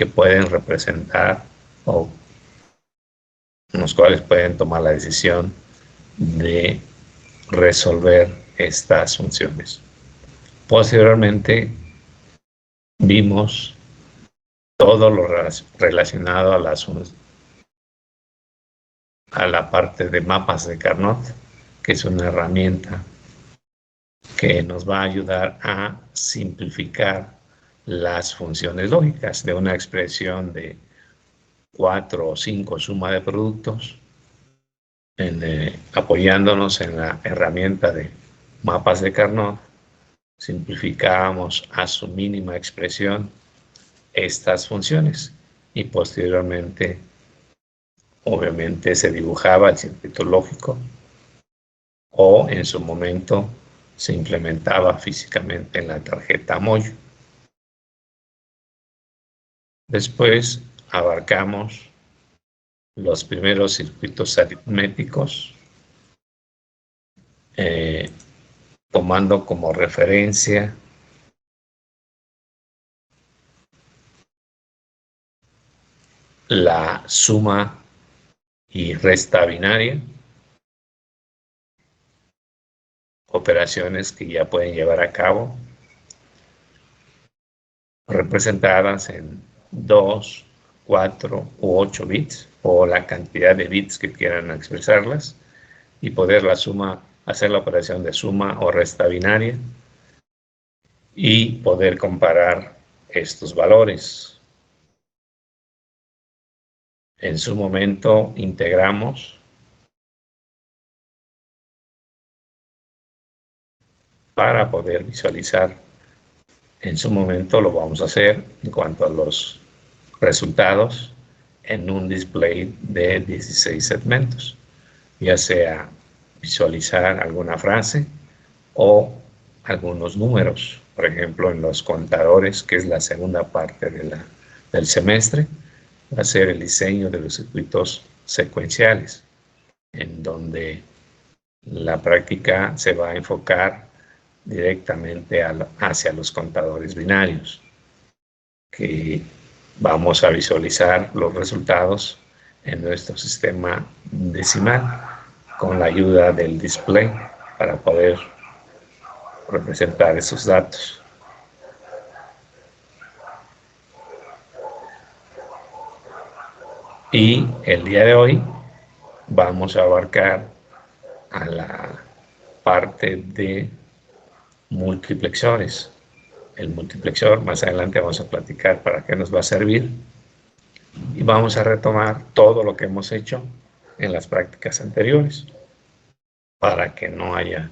que pueden representar o los cuales pueden tomar la decisión de resolver estas funciones. Posteriormente vimos todo lo relacionado a la parte de mapas de Carnot, que es una herramienta que nos va a ayudar a simplificar las funciones lógicas de una expresión de 4 o 5 suma de productos, apoyándonos en la herramienta de mapas de Carnot. Simplificábamos a su mínima expresión estas funciones y posteriormente, obviamente, se dibujaba el circuito lógico o en su momento se implementaba físicamente en la tarjeta Moyo. Después abarcamos los primeros circuitos aritméticos, tomando como referencia la suma y resta binaria, operaciones que ya pueden llevar a cabo, representadas en 2, 4 u 8 bits, o la cantidad de bits que quieran expresarlas, y poder hacer la operación de suma o resta binaria, y poder comparar estos valores. En su momento integramos para poder visualizar. En su momento lo vamos a hacer en cuanto a los resultados en un display de 16 segmentos, ya sea visualizar alguna frase o algunos números. Por ejemplo, en los contadores, que es la segunda parte del semestre, va a ser el diseño de los circuitos secuenciales, en donde la práctica se va a enfocar directamente hacia los contadores binarios, que vamos a visualizar los resultados en nuestro sistema decimal con la ayuda del display para poder representar esos datos. Y el día de hoy vamos a abarcar a la parte de multiplexores. El multiplexor, más adelante vamos a platicar para qué nos va a servir, y vamos a retomar todo lo que hemos hecho en las prácticas anteriores para que no haya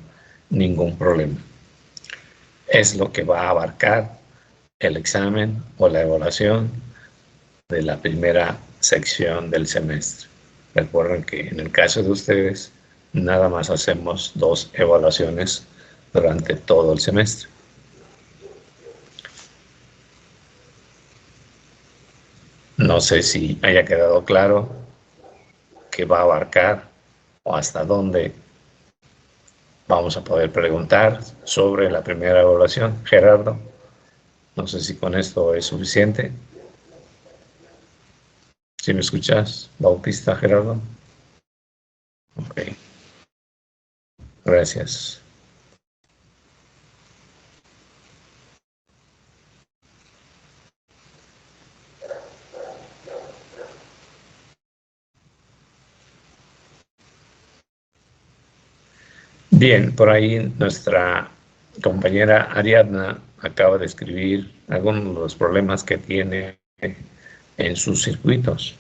ningún problema. Es lo que va a abarcar el examen o la evaluación de la primera sección del semestre. Recuerden que en el caso de ustedes, nada más hacemos 2 evaluaciones durante todo el semestre. No sé si haya quedado claro qué va a abarcar o hasta dónde vamos a poder preguntar sobre la primera evaluación. Gerardo, no sé si con esto es suficiente. ¿Sí me escuchas, Bautista, Gerardo? Ok. Gracias. Bien, por ahí nuestra compañera Ariadna acaba de escribir algunos de los problemas que tiene en sus circuitos.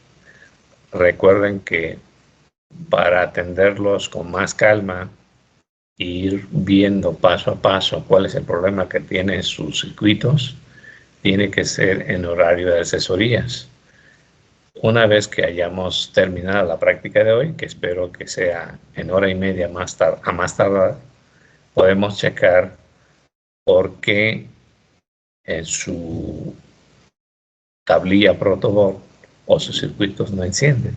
Recuerden que para atenderlos con más calma, ir viendo paso a paso cuál es el problema que tienen sus circuitos, tiene que ser en horario de asesorías. Una vez que hayamos terminado la práctica de hoy, que espero que sea en hora y media a más tardar, podemos checar por qué en su tablilla protoboard o sus circuitos no encienden.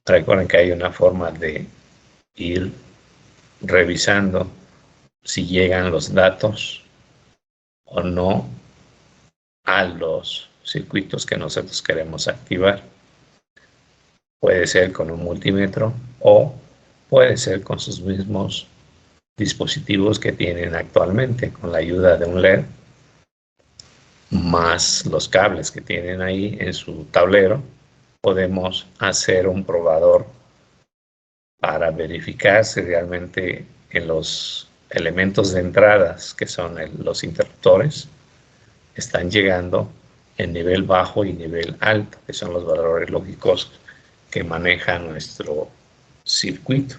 Recuerden que hay una forma de ir revisando si llegan los datos o no a los circuitos que nosotros queremos activar. Puede ser con un multímetro o puede ser con sus mismos dispositivos que tienen actualmente, con la ayuda de un LED, más los cables que tienen ahí en su tablero. Podemos hacer un probador para verificar si realmente en los elementos de entradas, que son los interruptores, están llegando en nivel bajo y nivel alto, que son los valores lógicos que maneja nuestro circuito.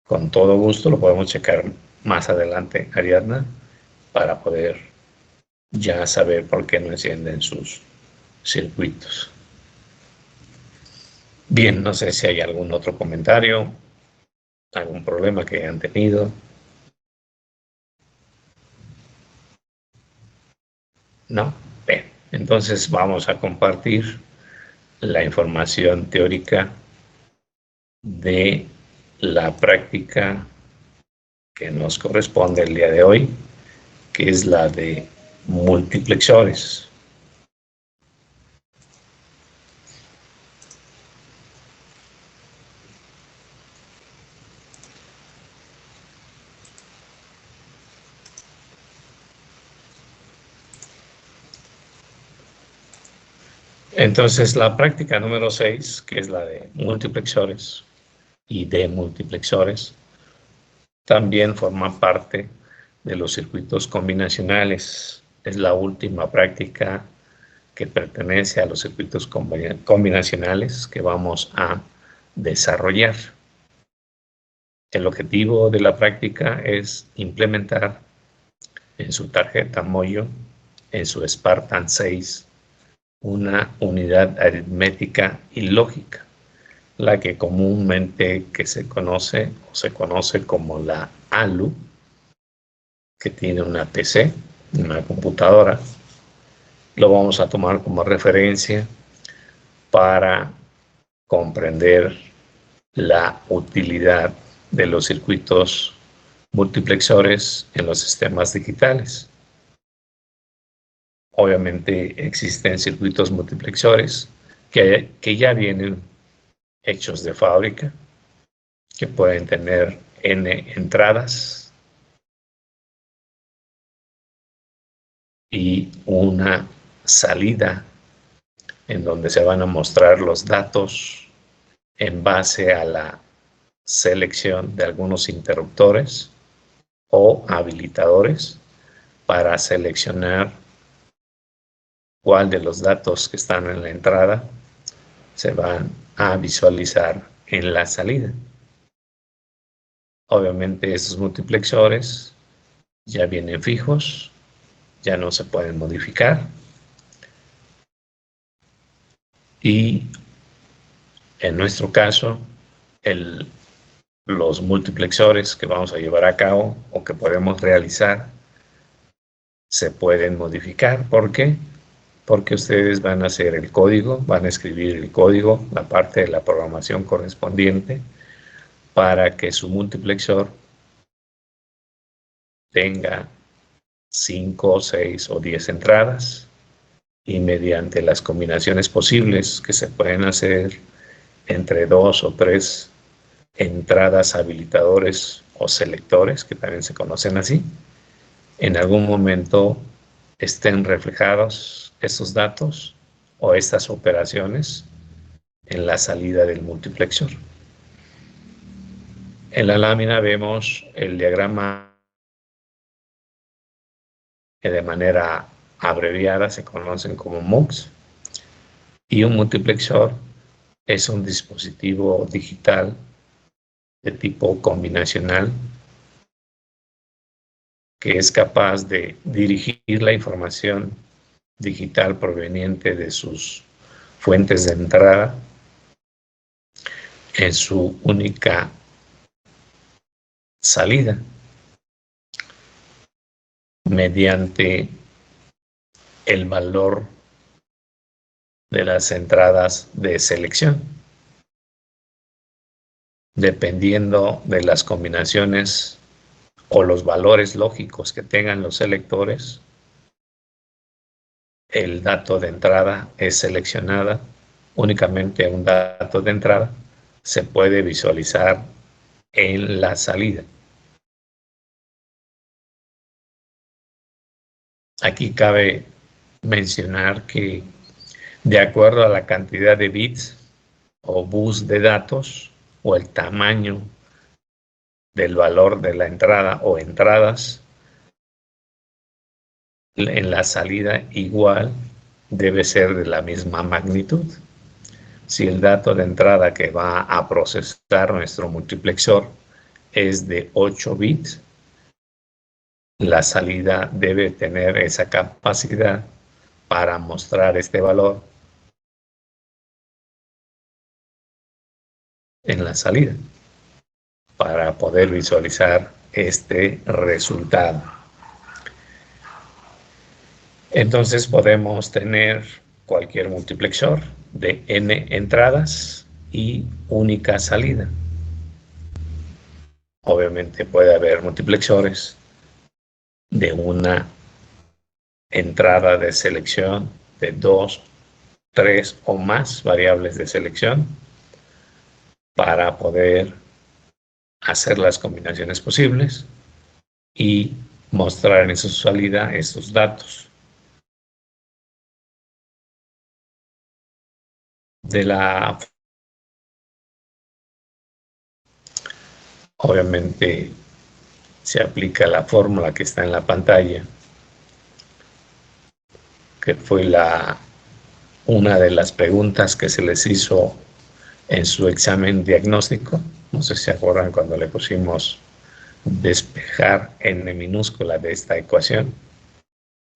Con todo gusto lo podemos checar más adelante, Ariadna, para poder ya saber por qué no encienden sus circuitos. Bien, no sé si hay algún otro comentario, algún problema que hayan tenido. ¿No? Bien, entonces vamos a compartir la información teórica de la práctica que nos corresponde el día de hoy, que es la de multiplexores. Entonces, la práctica número 6, que es la de multiplexores y demultiplexores, también forma parte de los circuitos combinacionales. Es la última práctica que pertenece a los circuitos combinacionales que vamos a desarrollar. El objetivo de la práctica es implementar en su tarjeta Moyo, en su Spartan 6, una unidad aritmética y lógica, la que comúnmente se conoce como la ALU, que tiene una PC, una computadora. Lo vamos a tomar como referencia para comprender la utilidad de los circuitos multiplexores en los sistemas digitales. Obviamente existen circuitos multiplexores que ya vienen hechos de fábrica, que pueden tener N entradas y una salida en donde se van a mostrar los datos en base a la selección de algunos interruptores o habilitadores para seleccionar cuál de los datos que están en la entrada se van a visualizar en la salida. Obviamente estos multiplexores ya vienen fijos, ya no se pueden modificar y en nuestro caso los multiplexores que vamos a llevar a cabo o que podemos realizar se pueden modificar. ¿Por qué? Porque ustedes van a hacer el código, van a escribir el código, la parte de la programación correspondiente para que su multiplexor tenga 5, 6 o 10 entradas y mediante las combinaciones posibles que se pueden hacer entre 2 o 3 entradas habilitadores o selectores, que también se conocen así, en algún momento estén reflejados estos datos o estas operaciones en la salida del multiplexor. En la lámina vemos el diagrama que de manera abreviada se conocen como MUX, y un multiplexor es un dispositivo digital de tipo combinacional que es capaz de dirigir la información digital proveniente de sus fuentes de entrada en su única salida mediante el valor de las entradas de selección. Dependiendo de las combinaciones o los valores lógicos que tengan los selectores, el dato de entrada es seleccionada, únicamente un dato de entrada se puede visualizar en la salida. Aquí cabe mencionar que de acuerdo a la cantidad de bits o bus de datos o el tamaño del valor de la entrada o entradas, en la salida igual debe ser de la misma magnitud. Si el dato de entrada que va a procesar nuestro multiplexor es de 8 bits, la salida debe tener esa capacidad para mostrar este valor en la salida, para poder visualizar este resultado. Entonces podemos tener cualquier multiplexor de n entradas y única salida. Obviamente puede haber multiplexores de una entrada de selección, de 2, 3 o más variables de selección para poder hacer las combinaciones posibles y mostrar en su salida estos datos. Obviamente se aplica la fórmula que está en la pantalla, que fue una de las preguntas que se les hizo en su examen diagnóstico. No sé si se acuerdan cuando le pusimos despejar n minúscula de esta ecuación,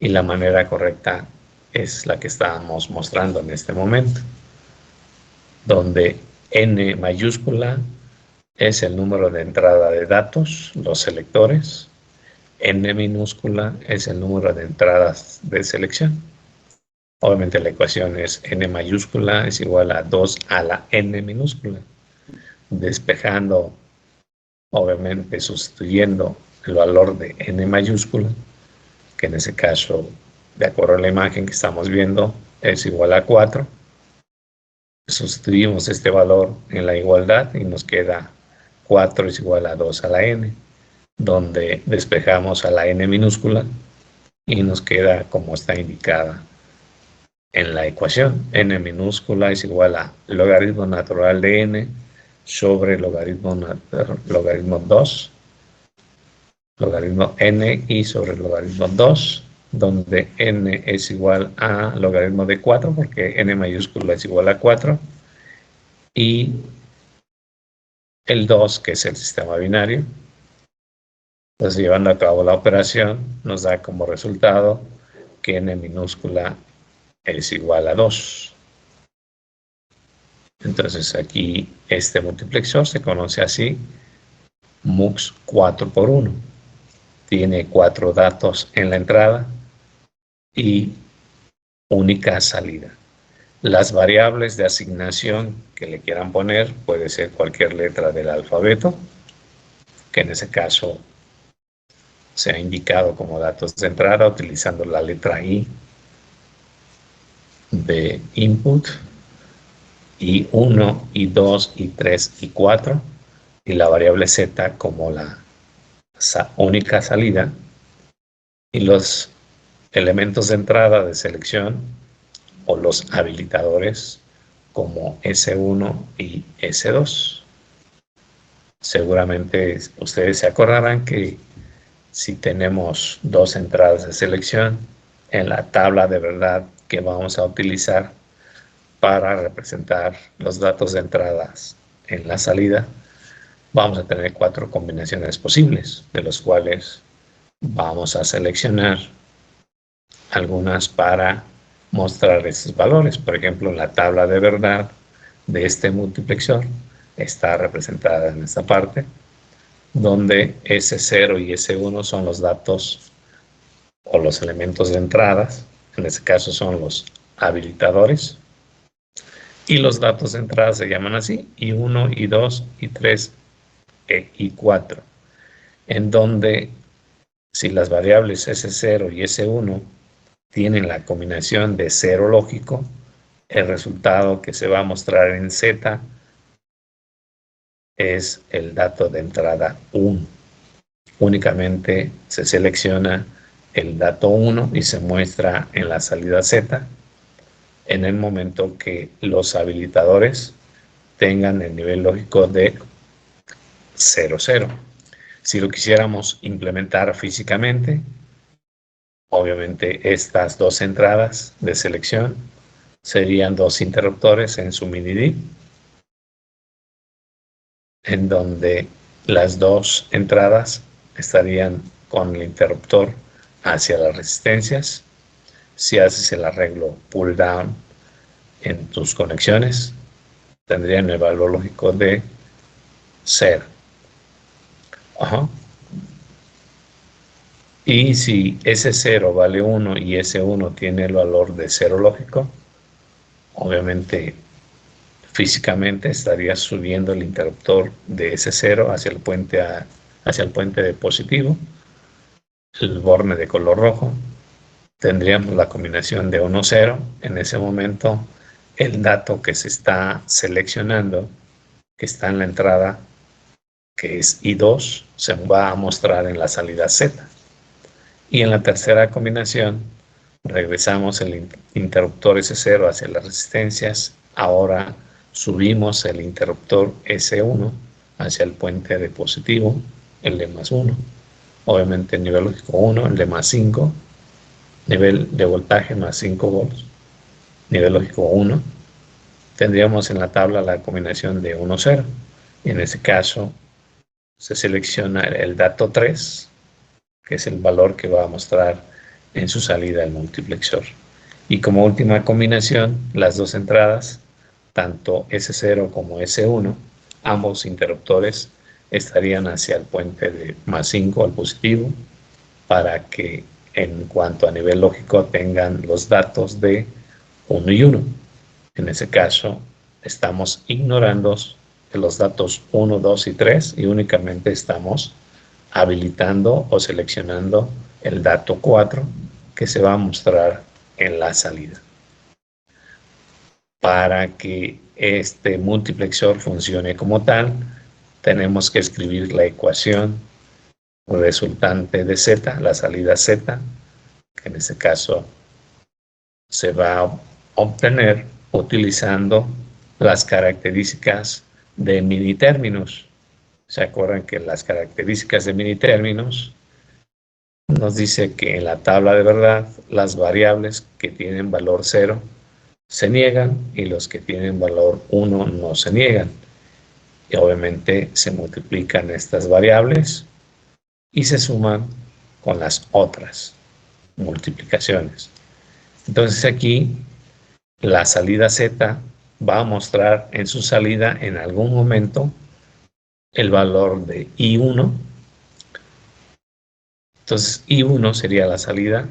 y la manera correcta es la que estábamos mostrando en este momento, donde n mayúscula es el número de entrada de datos, los selectores, n minúscula es el número de entradas de selección. Obviamente la ecuación es n mayúscula es igual a 2 a la n minúscula, despejando, obviamente sustituyendo el valor de n mayúscula, que en ese caso, de acuerdo a la imagen que estamos viendo, es igual a 4. Sustituimos este valor en la igualdad y nos queda 4 es igual a 2 a la n, donde despejamos a la n minúscula y nos queda como está indicada en la ecuación. N minúscula es igual a logaritmo natural de n sobre logaritmo 2, logaritmo n y sobre logaritmo 2, donde n es igual a logaritmo de 4, porque n mayúscula es igual a 4, y el 2, que es el sistema binario. Entonces, llevando a cabo la operación, nos da como resultado que n minúscula es igual a 2. Entonces, aquí este multiplexor se conoce así, MUX 4x1. Tiene 4 datos en la entrada y única salida. Las variables de asignación que le quieran poner puede ser cualquier letra del alfabeto, que en ese caso se ha indicado como datos de entrada utilizando la letra I de input, y 1, y 2, y 3, y 4, y la variable Z como la única salida, y los elementos de entrada de selección o los habilitadores como S1 y S2. Seguramente ustedes se acordarán que si tenemos dos entradas de selección, en la tabla de verdad que vamos a utilizar para representar los datos de entradas en la salida, vamos a tener 4 combinaciones posibles, de los cuales vamos a seleccionar algunas para mostrar estos valores. Por ejemplo, la tabla de verdad de este multiplexor está representada en esta parte, donde S0 y S1 son los datos o los elementos de entradas, en este caso son los habilitadores, y los datos de entrada se llaman así, I1, I2, I3 e I4, en donde si las variables S0 y S1 tienen la combinación de 0 lógico, el resultado que se va a mostrar en Z es el dato de entrada 1. Únicamente se selecciona el dato 1 y se muestra en la salida Z en el momento que los habilitadores tengan el nivel lógico de 0, 0. Si lo quisiéramos implementar físicamente, obviamente estas dos entradas de selección serían dos interruptores en su mini-D, en donde las dos entradas estarían con el interruptor hacia las resistencias. Si haces el arreglo pull down en tus conexiones, tendrían el valor lógico de 0. Ajá. Y si ese 0 vale 1 y ese 1 tiene el valor de 0 lógico, obviamente físicamente estaría subiendo el interruptor de ese 0 hacia el puente de positivo, el borne de color rojo. Tendríamos la combinación de 1, 0. En ese momento, el dato que se está seleccionando, que está en la entrada, que es I2, se va a mostrar en la salida Z. Y en la tercera combinación, regresamos el interruptor S0 hacia las resistencias. Ahora subimos el interruptor S1 hacia el puente de positivo, el de más 1. Obviamente el nivel lógico 1, el de más 5. Nivel de voltaje más 5 volts. Nivel lógico 1. Tendríamos en la tabla la combinación de 1, 0. Y en ese caso se selecciona el dato 3, que es el valor que va a mostrar en su salida el multiplexor. Y como última combinación, las dos entradas, tanto S0 como S1, ambos interruptores estarían hacia el puente de más 5 al positivo, para que en cuanto a nivel lógico tengan los datos de 1 y 1. En ese caso, estamos ignorando los datos 1, 2 y 3 y únicamente estamos habilitando o seleccionando el dato 4 que se va a mostrar en la salida. Para que este multiplexor funcione como tal, tenemos que escribir la ecuación resultante de Z, la salida Z, que en este caso se va a obtener utilizando las características de minitérminos. ¿Se acuerdan que las características de minitérminos nos dice que en la tabla de verdad las variables que tienen valor 0 se niegan y los que tienen valor 1 no se niegan? Y obviamente se multiplican estas variables y se suman con las otras multiplicaciones. Entonces aquí la salida Z va a mostrar en su salida en algún momento el valor de I1. Entonces I1 sería la salida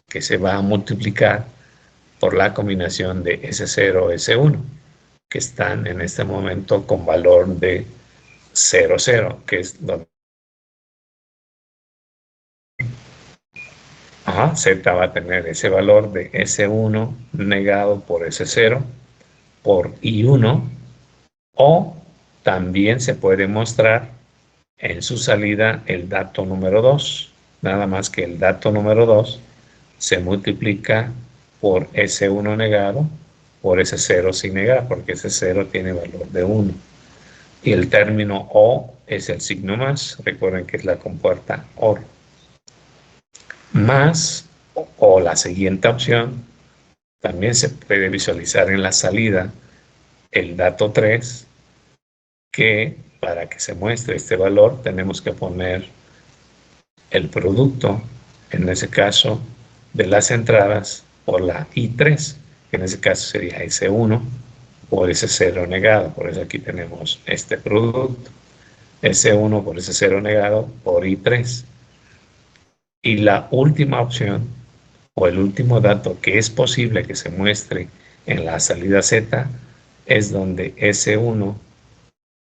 que se va a multiplicar por la combinación de S0 S1, que están en este momento con valor de 0, 0, que es donde Z va a tener ese valor de S1 negado por S0 por I1, o también se puede mostrar en su salida el dato número 2, nada más que el dato número 2 se multiplica por S1 negado por S0 sin negar, porque S0 tiene valor de 1. Y el término O es el signo más, recuerden que es la compuerta OR. Más, o la siguiente opción, también se puede visualizar en la salida el dato 3, que para que se muestre este valor tenemos que poner el producto, en ese caso, de las entradas por la I3, que en ese caso sería S1 por S0 negado. Por eso aquí tenemos este producto, S1 por S0 negado por I3. Y la última opción, o el último dato que es posible que se muestre en la salida Z, es donde S1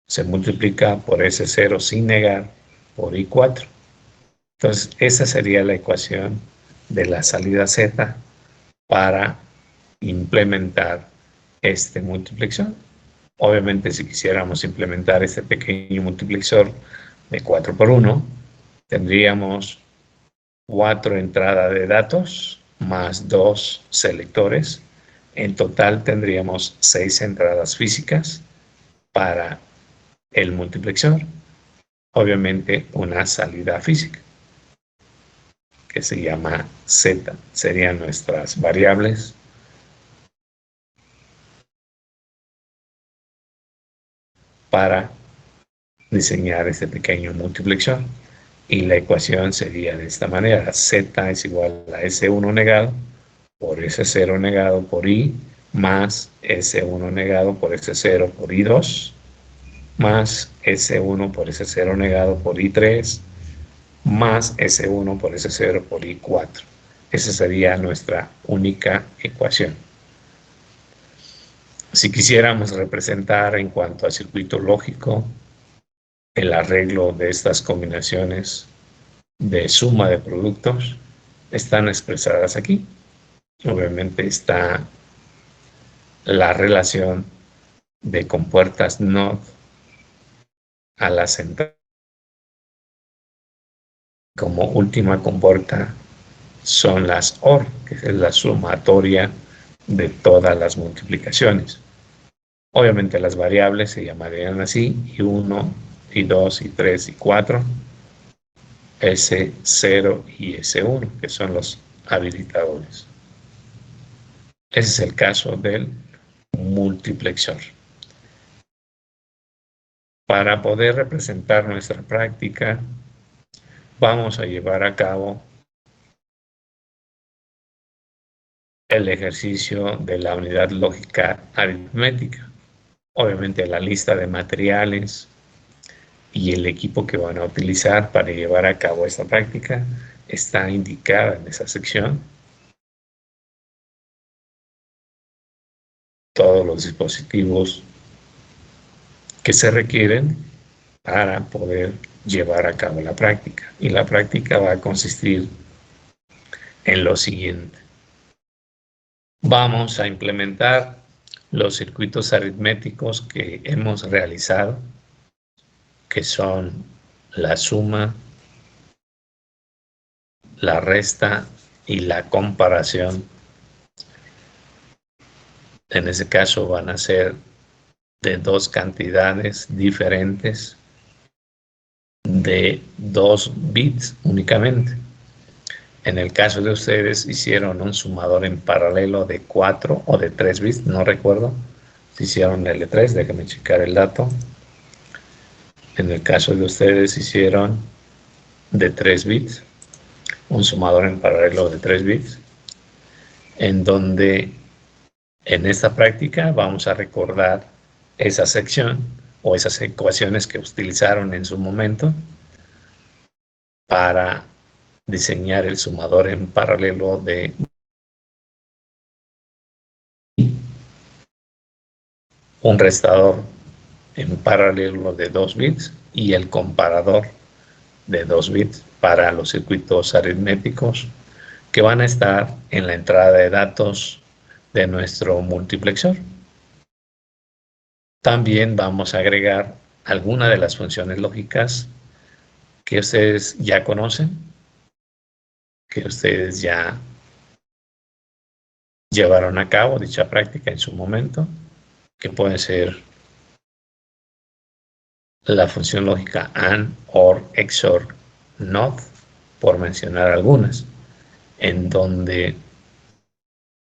se multiplica por S0 sin negar por I4. Entonces, esa sería la ecuación de la salida Z para implementar este multiplexor. Obviamente, si quisiéramos implementar este pequeño multiplexor de 4x1, tendríamos 4 entradas de datos más 2 selectores. En total tendríamos 6 entradas físicas para el multiplexor. Obviamente una salida física que se llama Z. Serían nuestras variables para diseñar este pequeño multiplexor. Y la ecuación sería de esta manera: Z es igual a S1 negado por S0 negado por I más S1 negado por S0 por I2 más S1 por S0 negado por I3 más S1 por S0 por I4. Esa sería nuestra única ecuación. Si quisiéramos representar en cuanto a circuito lógico el arreglo de estas combinaciones de suma de productos, están expresadas aquí. Obviamente está la relación de compuertas NOT a la central. Como última compuerta son las OR, que es la sumatoria de todas las multiplicaciones. Obviamente las variables se llamarían así: I1, I2, I3, I4, S0 y S1, que son los habilitadores. Ese es el caso del multiplexor. Para poder representar nuestra práctica, vamos a llevar a cabo el ejercicio de la unidad lógica aritmética. Obviamente la lista de materiales y el equipo que van a utilizar para llevar a cabo esta práctica está indicada en esa sección. Todos los dispositivos que se requieren para poder llevar a cabo la práctica. Y la práctica va a consistir en lo siguiente: vamos a implementar los circuitos aritméticos que hemos realizado, que son la suma, la resta y la comparación. En ese caso van a ser de dos cantidades diferentes de 2 bits únicamente. En el caso de ustedes hicieron un sumador en paralelo de 4 o de 3 bits, no recuerdo si hicieron L3, déjenme checar el dato. En el caso de ustedes hicieron de 3 bits, un sumador en paralelo de 3 bits, en donde en esta práctica vamos a recordar esa sección o esas ecuaciones que utilizaron en su momento para diseñar el sumador en paralelo de un restador en paralelo de 2 bits y el comparador de 2 bits para los circuitos aritméticos que van a estar en la entrada de datos de nuestro multiplexor. También vamos a agregar algunas de las funciones lógicas que ustedes ya conocen, que ustedes ya llevaron a cabo dicha práctica en su momento, que pueden ser la función lógica AND, OR, XOR, NOT, por mencionar algunas, en donde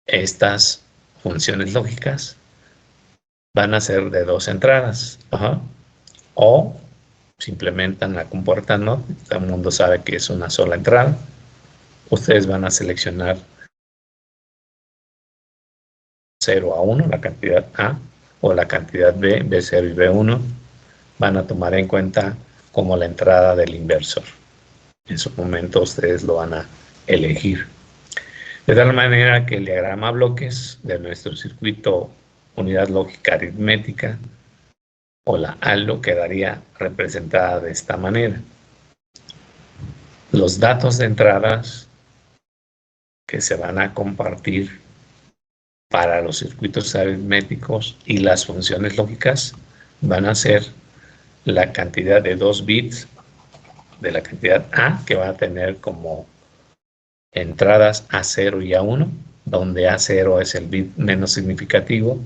estas funciones lógicas van a ser de 2 entradas. O se implementan la compuerta NOT, todo el mundo sabe que es una sola entrada. Ustedes van a seleccionar 0 a 1, la cantidad A, o la cantidad B, B0 y B1, van a tomar en cuenta como la entrada del inversor. En su momento ustedes lo van a elegir. De tal manera que el diagrama bloques de nuestro circuito unidad lógica aritmética o la ALO quedaría representada de esta manera. Los datos de entradas que se van a compartir para los circuitos aritméticos y las funciones lógicas van a ser la cantidad de 2 bits de la cantidad A, que va a tener como entradas A0 y A1, donde A0 es el bit menos significativo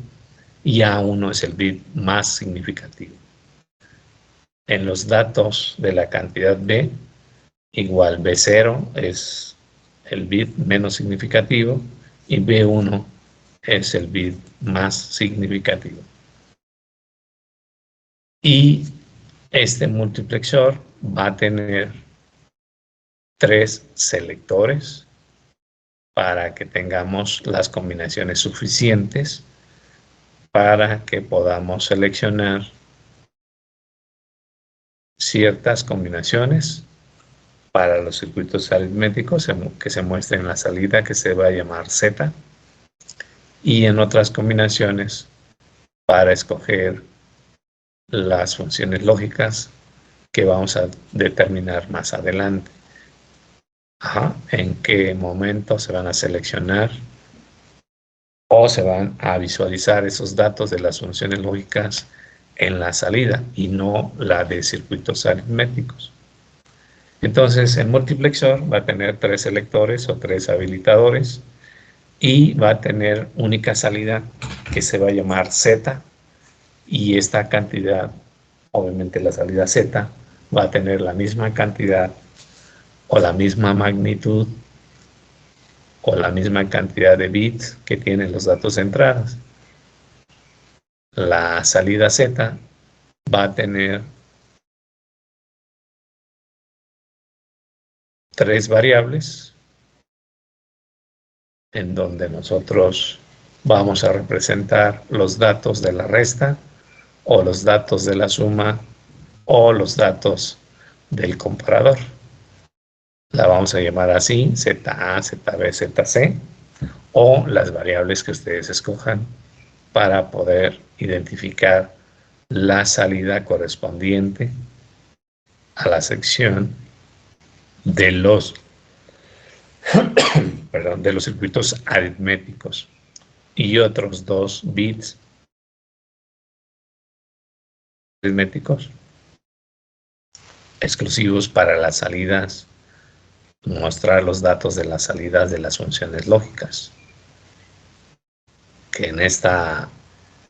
y A1 es el bit más significativo. En los datos de la cantidad B, igual B0 es el bit menos significativo y B1 es el bit más significativo. Y este multiplexor va a tener 3 selectores para que tengamos las combinaciones suficientes para que podamos seleccionar ciertas combinaciones para los circuitos aritméticos que se muestren en la salida, que se va a llamar Z, y en otras combinaciones para escoger las funciones lógicas que vamos a determinar más adelante. En qué momento se van a seleccionar o se van a visualizar esos datos de las funciones lógicas en la salida y no la de circuitos aritméticos. Entonces, el multiplexor va a tener 3 selectores o 3 habilitadores y va a tener única salida que se va a llamar Z, y esta cantidad, obviamente la salida Z, va a tener la misma cantidad o la misma magnitud o la misma cantidad de bits que tienen los datos de entradas. La salida Z va a tener 3 variables en donde nosotros vamos a representar los datos de la resta o los datos de la suma o los datos del comparador. La vamos a llamar así, ZA, ZB, ZC, o las variables que ustedes escojan para poder identificar la salida correspondiente a la sección de los, de los circuitos aritméticos y otros 2 bits aritméticos exclusivos para las salidas, mostrar los datos de las salidas de las funciones lógicas, que en esta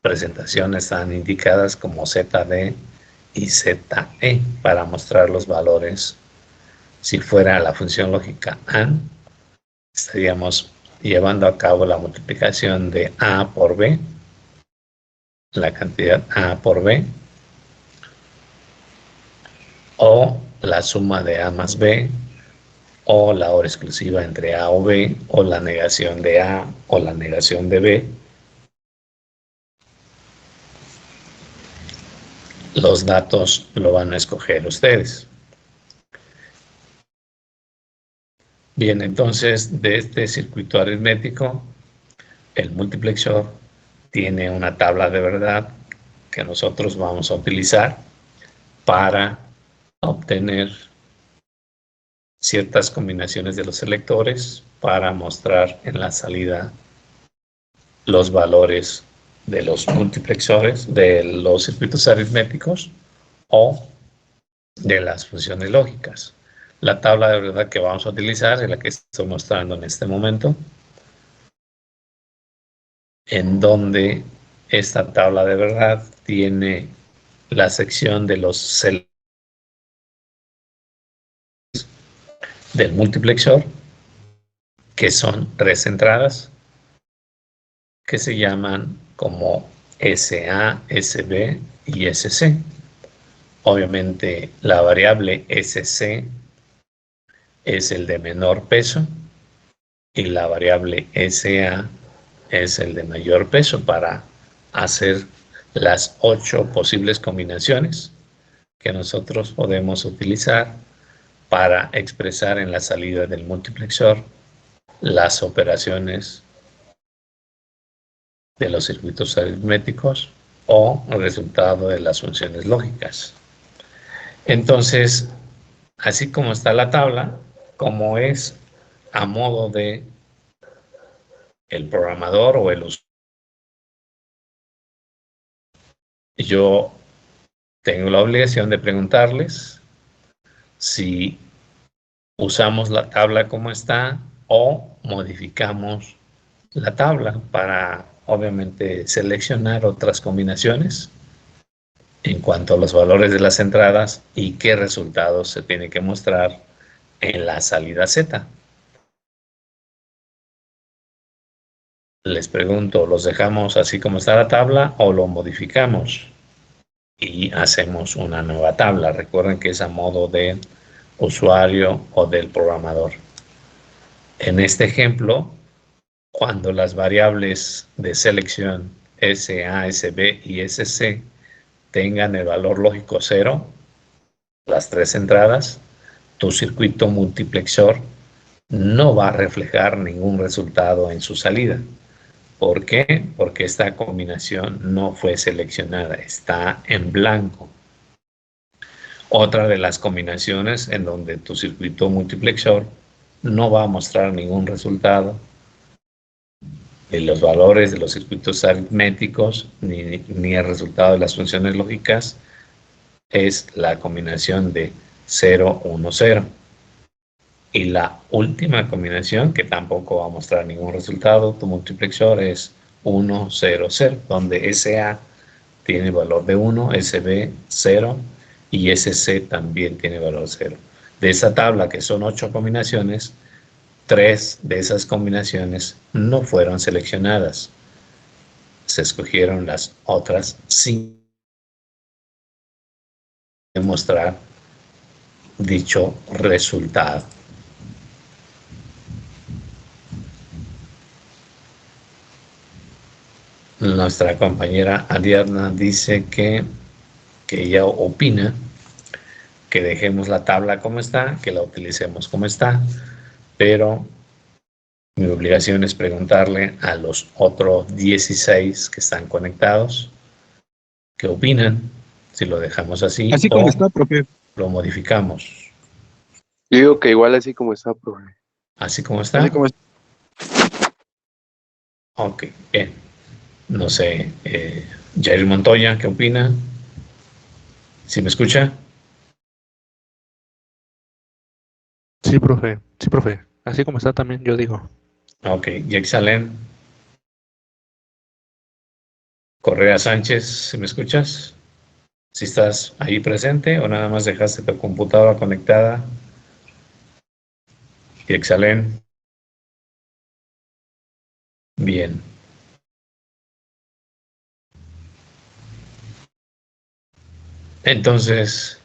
presentación están indicadas como ZD y ZE para mostrar los valores. Si fuera la función lógica AND, estaríamos llevando a cabo la multiplicación de A por B, la cantidad A por B, o la suma de A más B, o la hora exclusiva entre A o B, o la negación de A o la negación de B. Los datos lo van a escoger ustedes. Bien, entonces de este circuito aritmético, el multiplexor tiene una tabla de verdad que nosotros vamos a utilizar para obtener ciertas combinaciones de los selectores para mostrar en la salida los valores de los multiplexores, de los circuitos aritméticos o de las funciones lógicas. La tabla de verdad que vamos a utilizar es la que estoy mostrando en este momento, en donde esta tabla de verdad tiene la sección de los selectores del multiplexor, que son 3 entradas, que se llaman como SA, SB y SC. Obviamente la variable SC es el de menor peso y la variable SA es el de mayor peso para hacer las 8 posibles combinaciones que nosotros podemos utilizar para expresar en la salida del multiplexor las operaciones de los circuitos aritméticos o el resultado de las funciones lógicas. Entonces, así como está la tabla, como es a modo de el programador o el usuario. Yo tengo la obligación de preguntarles si usamos la tabla como está o modificamos la tabla para, obviamente, seleccionar otras combinaciones en cuanto a los valores de las entradas y qué resultados se tiene que mostrar en la salida Z. Les pregunto, ¿los dejamos así como está la tabla o lo modificamos y hacemos una nueva tabla? Recuerden que es a modo de usuario o del programador. En este ejemplo, cuando las variables de selección SA, SB y SC tengan el valor lógico 0, las tres entradas, tu circuito multiplexor no va a reflejar ningún resultado en su salida. ¿Por qué? Porque esta combinación no fue seleccionada, está en blanco. Otra de las combinaciones en donde tu circuito multiplexor no va a mostrar ningún resultado de los valores de los circuitos aritméticos ni el resultado de las funciones lógicas es la combinación de 0, 1, 0. Y la última combinación, que tampoco va a mostrar ningún resultado, tu multiplexor es 1, 0, 0, donde SA tiene valor de 1, SB 0 y SC también tiene valor 0. De esa tabla, que son 8 combinaciones, 3 de esas combinaciones no fueron seleccionadas. Se escogieron las otras 5 para mostrar dicho resultado. Nuestra compañera Ariadna dice que ella opina que dejemos la tabla como está, que la utilicemos como está, pero mi obligación es preguntarle a los otros 16 que están conectados qué opinan, si lo dejamos así Así como está, profe. lo modificamos. Yo digo que igual así como está, profe. ¿Así como está? Así como está. Ok, bien. No sé, Jair Montoya, ¿qué opina? ¿Sí me escucha? Sí, profe. Sí, profe. Así como está también, yo digo. Ok, Yexalen. Correa Sánchez, ¿sí me escuchas? Si estás ahí presente o nada más dejaste tu computadora conectada. Yexalen. Bien. Entonces,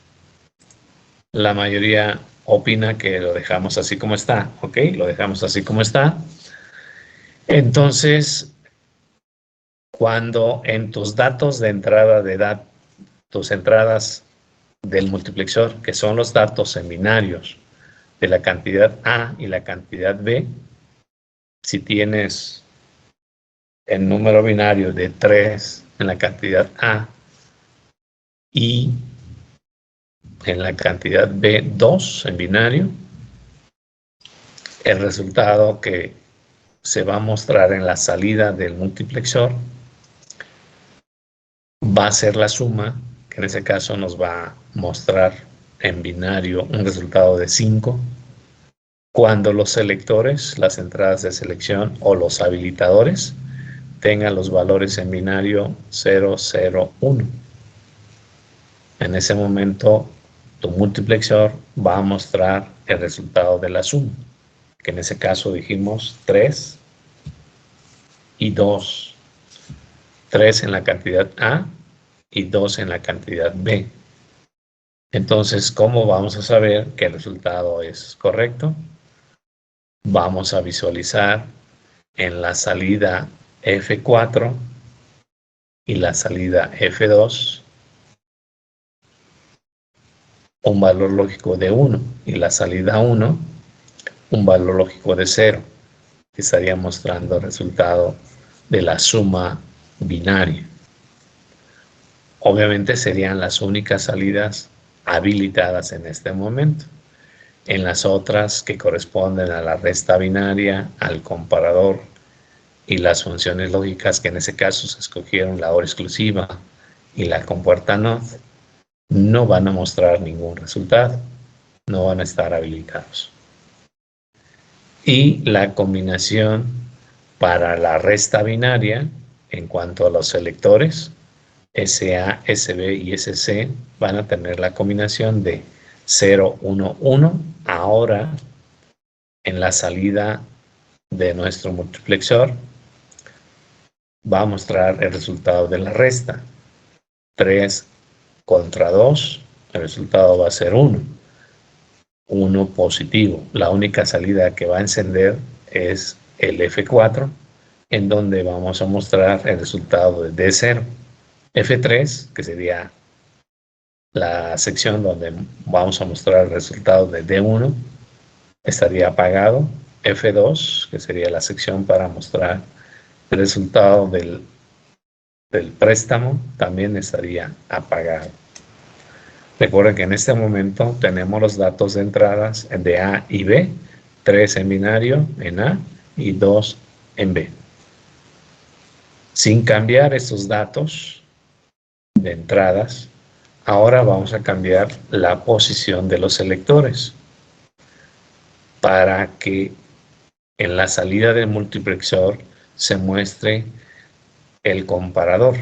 la mayoría opina que lo dejamos así como está, ¿ok? Lo dejamos así como está. Entonces, cuando en tus datos de entrada de edad, tus entradas del multiplexor, que son los datos en binarios de la cantidad A y la cantidad B, si tienes el número binario de 3 en la cantidad A y en la cantidad B 2 en binario, el resultado que se va a mostrar en la salida del multiplexor va a ser la suma, que en ese caso nos va a mostrar en binario un resultado de 5, cuando los selectores, las entradas de selección o los habilitadores tengan los valores en binario 0, 0, 1. En ese momento, tu multiplexor va a mostrar el resultado de la suma, que en ese caso dijimos 3 y 2. 3 en la cantidad A y 2 en la cantidad B. Entonces, ¿cómo vamos a saber que el resultado es correcto? Vamos a visualizar en la salida F4 y la salida F2 un valor lógico de 1 y la salida 1 un valor lógico de 0, que estaría mostrando el resultado de la suma binaria. Obviamente serían las únicas salidas habilitadas en este momento. En las otras que corresponden a la resta binaria, al comparador y las funciones lógicas que en ese caso se escogieron, la OR exclusiva y la compuerta NOT, no van a mostrar ningún resultado, no van a estar habilitados. Y la combinación para la resta binaria, en cuanto a los selectores, SA, SB y SC van a tener la combinación de 0, 1, 1. Ahora, en la salida de nuestro multiplexor, va a mostrar el resultado de la resta. 3 contra 2, el resultado va a ser 1. 1 positivo. La única salida que va a encender es el F4, en donde vamos a mostrar el resultado de D0. F3, que sería la sección donde vamos a mostrar el resultado de D1, estaría apagado. F2, que sería la sección para mostrar el resultado del préstamo, también estaría apagado. Recuerden que en este momento tenemos los datos de entradas de A y B, 3 en binario en A y 2 en B. Sin cambiar estos datos de entradas, ahora vamos a cambiar la posición de los selectores para que en la salida del multiplexor se muestre el comparador.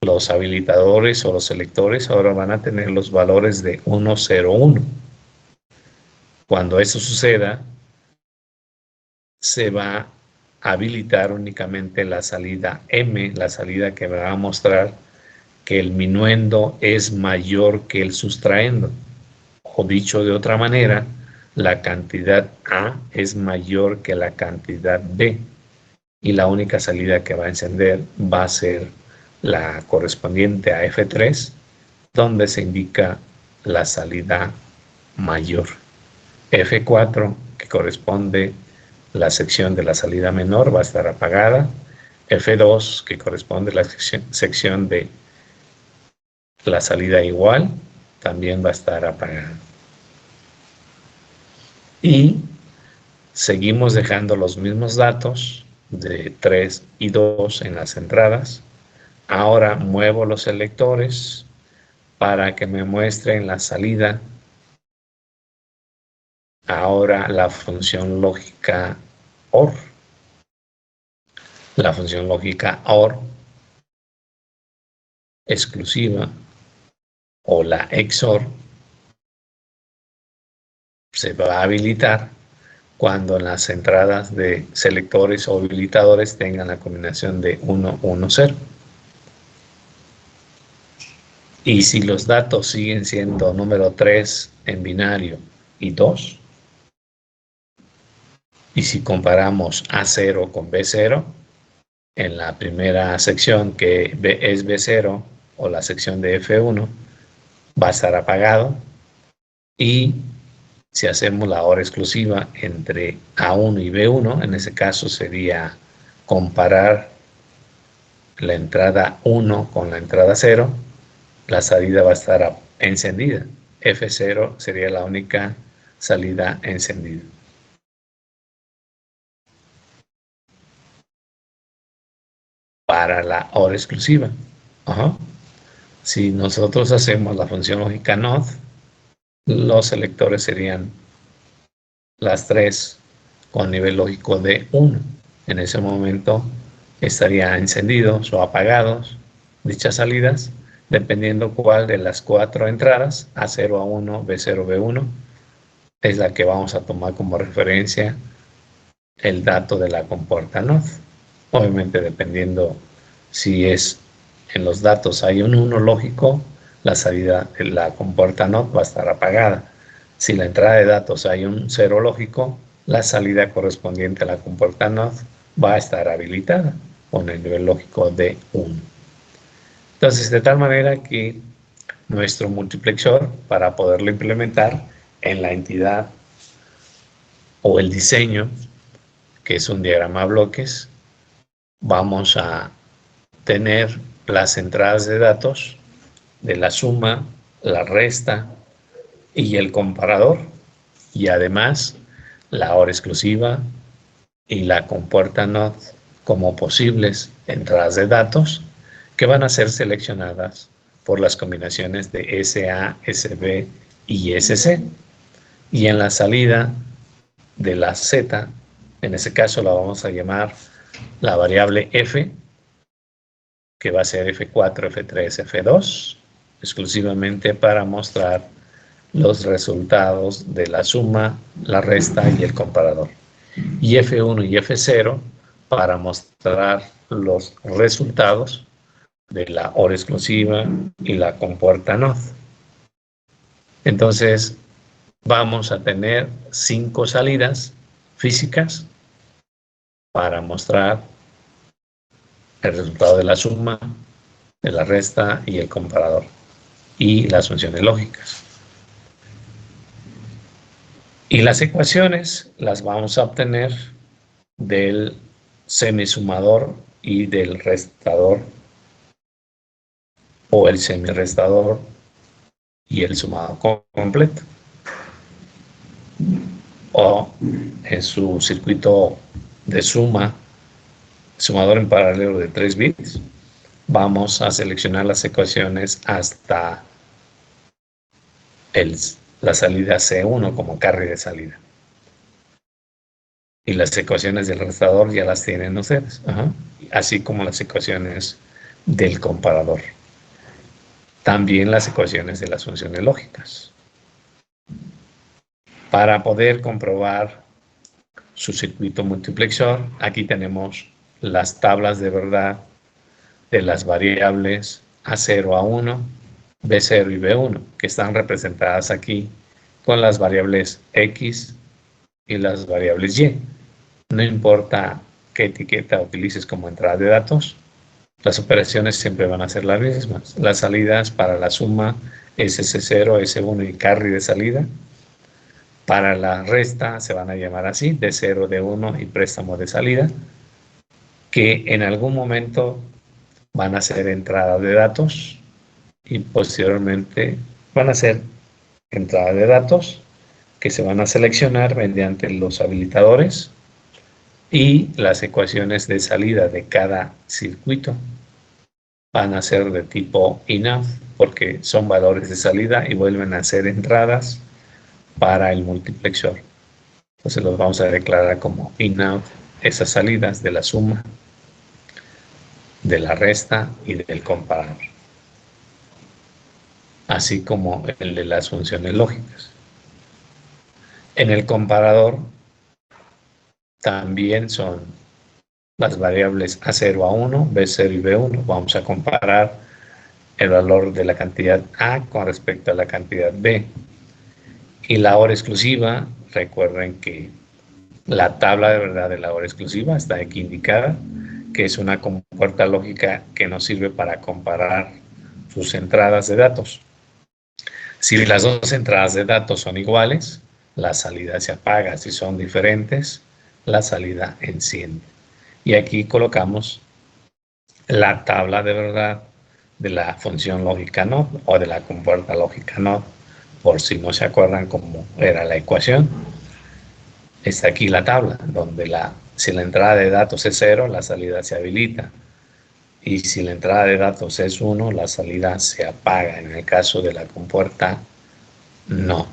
Los habilitadores o los selectores ahora van a tener los valores de 1, 0, 1. Cuando eso suceda, se va a habilitar únicamente la salida M, la salida que va a mostrar que el minuendo es mayor que el sustraendo. O dicho de otra manera, la cantidad A es mayor que la cantidad B. Y la única salida que va a encender va a ser la correspondiente a F3, donde se indica la salida mayor. F4, que corresponde a la sección de la salida menor, va a estar apagada. F2, que corresponde a la sección de la salida igual, también va a estar apagada. Y seguimos dejando los mismos datos de 3 y 2 en las entradas. Ahora muevo los selectores para que me muestren la salida. Ahora la función lógica OR. La función lógica OR exclusiva o la XOR se va a habilitar cuando las entradas de selectores o habilitadores tengan la combinación de 1, 1, 0. Y si los datos siguen siendo número 3 en binario y 2, y si comparamos A0 con B0, en la primera sección que es B0 o la sección de F1 va a estar apagado, y si hacemos la OR exclusiva entre A1 y B1, en ese caso sería comparar la entrada 1 con la entrada 0, la salida va a estar encendida. F0 sería la única salida encendida. Para la OR exclusiva. Si nosotros hacemos la función lógica NOT, los selectores serían las 3 con nivel lógico de 1. En ese momento estarían encendidos o apagados dichas salidas, dependiendo cuál de las 4 entradas, A0, A1, B0, B1, es la que vamos a tomar como referencia el dato de la compuerta NOT. Obviamente dependiendo si es en los datos hay un 1 lógico, la salida de la compuerta NOT va a estar apagada. Si la entrada de datos hay un 0 lógico, la salida correspondiente a la compuerta NOT va a estar habilitada con el nivel lógico de 1. Entonces, de tal manera que nuestro multiplexor, para poderlo implementar en la entidad o el diseño, que es un diagrama a bloques, vamos a tener las entradas de datos de la suma, la resta y el comparador, y además la OR exclusiva, y la compuerta NOT como posibles entradas de datos que van a ser seleccionadas por las combinaciones de SA, SB y SC. Y en la salida de la Z, en ese caso la vamos a llamar la variable F, que va a ser F4, F3, F2, exclusivamente para mostrar los resultados de la suma, la resta y el comparador. Y F1 y F0 para mostrar los resultados de la OR exclusiva y la compuerta NOT. Entonces, vamos a tener 5 salidas físicas para mostrar el resultado de la suma, de la resta y el comparador, y las funciones lógicas. Y las ecuaciones las vamos a obtener del semisumador y del restador, o el semirrestador y el sumado completo, o en su circuito de suma, sumador en paralelo de 3 bits, vamos a seleccionar las ecuaciones hasta la salida C1 como carry de salida. Y las ecuaciones del restador ya las tienen ustedes, así como las ecuaciones del comparador. También las ecuaciones de las funciones lógicas. Para poder comprobar su circuito multiplexor, aquí tenemos las tablas de verdad de las variables A0, A1, B0 y B1, que están representadas aquí con las variables X y las variables Y. No importa qué etiqueta utilices como entrada de datos, las operaciones siempre van a ser las mismas. Las salidas para la suma SC0, S1 y carry de salida. Para la resta se van a llamar así, D0, D1 y préstamo de salida, que en algún momento van a ser entrada de datos y posteriormente van a ser entrada de datos que se van a seleccionar mediante los habilitadores y las ecuaciones de salida de cada circuito van a ser de tipo enough porque son valores de salida y vuelven a ser entradas para el multiplexor. Entonces los vamos a declarar como enough esas salidas de la suma, de la resta y del comparador, así como el de las funciones lógicas. En el comparador también son las variables A0, A1, B0 y B1. Vamos a comparar el valor de la cantidad A con respecto a la cantidad B. Y la OR exclusiva, recuerden que la tabla de verdad de la OR exclusiva está aquí indicada, que es una compuerta lógica que nos sirve para comparar sus entradas de datos. Si las dos entradas de datos son iguales, la salida se apaga. Si son diferentes, la salida enciende. Y aquí colocamos la tabla de verdad de la función lógica NOT o de la compuerta lógica NOT, por si no se acuerdan cómo era la ecuación. Está aquí la tabla, donde si la entrada de datos es 0, la salida se habilita. Y si la entrada de datos es 1, la salida se apaga en el caso de la compuerta NOT.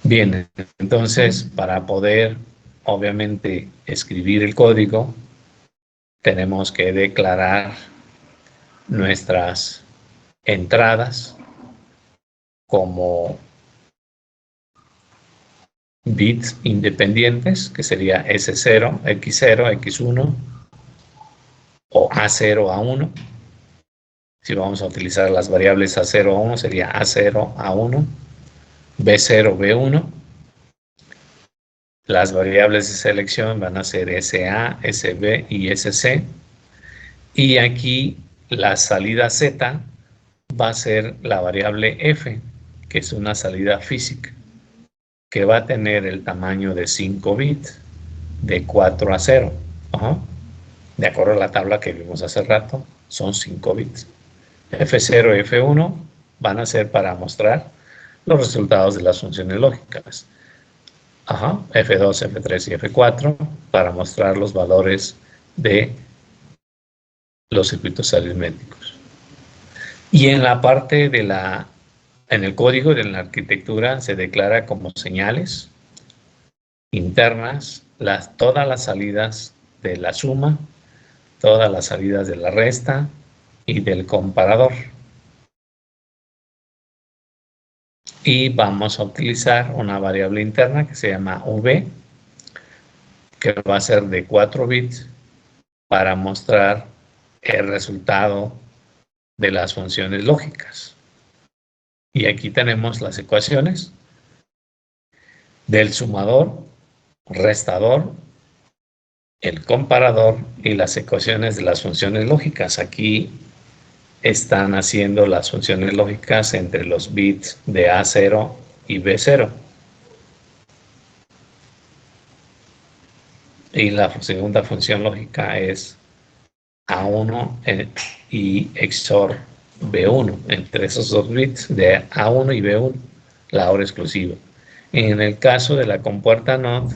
Bien, entonces para poder obviamente escribir el código, tenemos que declarar nuestras entradas como bits independientes, que sería S0, X0, X1 o A0, A1. Si vamos a utilizar las variables A0, A1, sería A0, A1, B0, B1. Las variables de selección van a ser SA, SB y SC. Y aquí la salida Z va a ser la variable F, que es una salida física, que va a tener el tamaño de 5 bits, de 4 a 0. De acuerdo a la tabla que vimos hace rato, son 5 bits. F0 y F1 van a ser para mostrar los resultados de las funciones lógicas. F2, F3 y F4 para mostrar los valores de los circuitos aritméticos. Y en la parte de en el código de la arquitectura se declara como señales internas todas las salidas de la suma, todas las salidas de la resta y del comparador. Y vamos a utilizar una variable interna que se llama v, que va a ser de 4 bits para mostrar el resultado de las funciones lógicas. Y aquí tenemos las ecuaciones del sumador, restador, el comparador y las ecuaciones de las funciones lógicas. Aquí están haciendo las funciones lógicas entre los bits de A0 y B0. Y la segunda función lógica es A1 y XOR B1. Entre esos dos bits de A1 y B1, la hora exclusiva. En el caso de la compuerta NOT,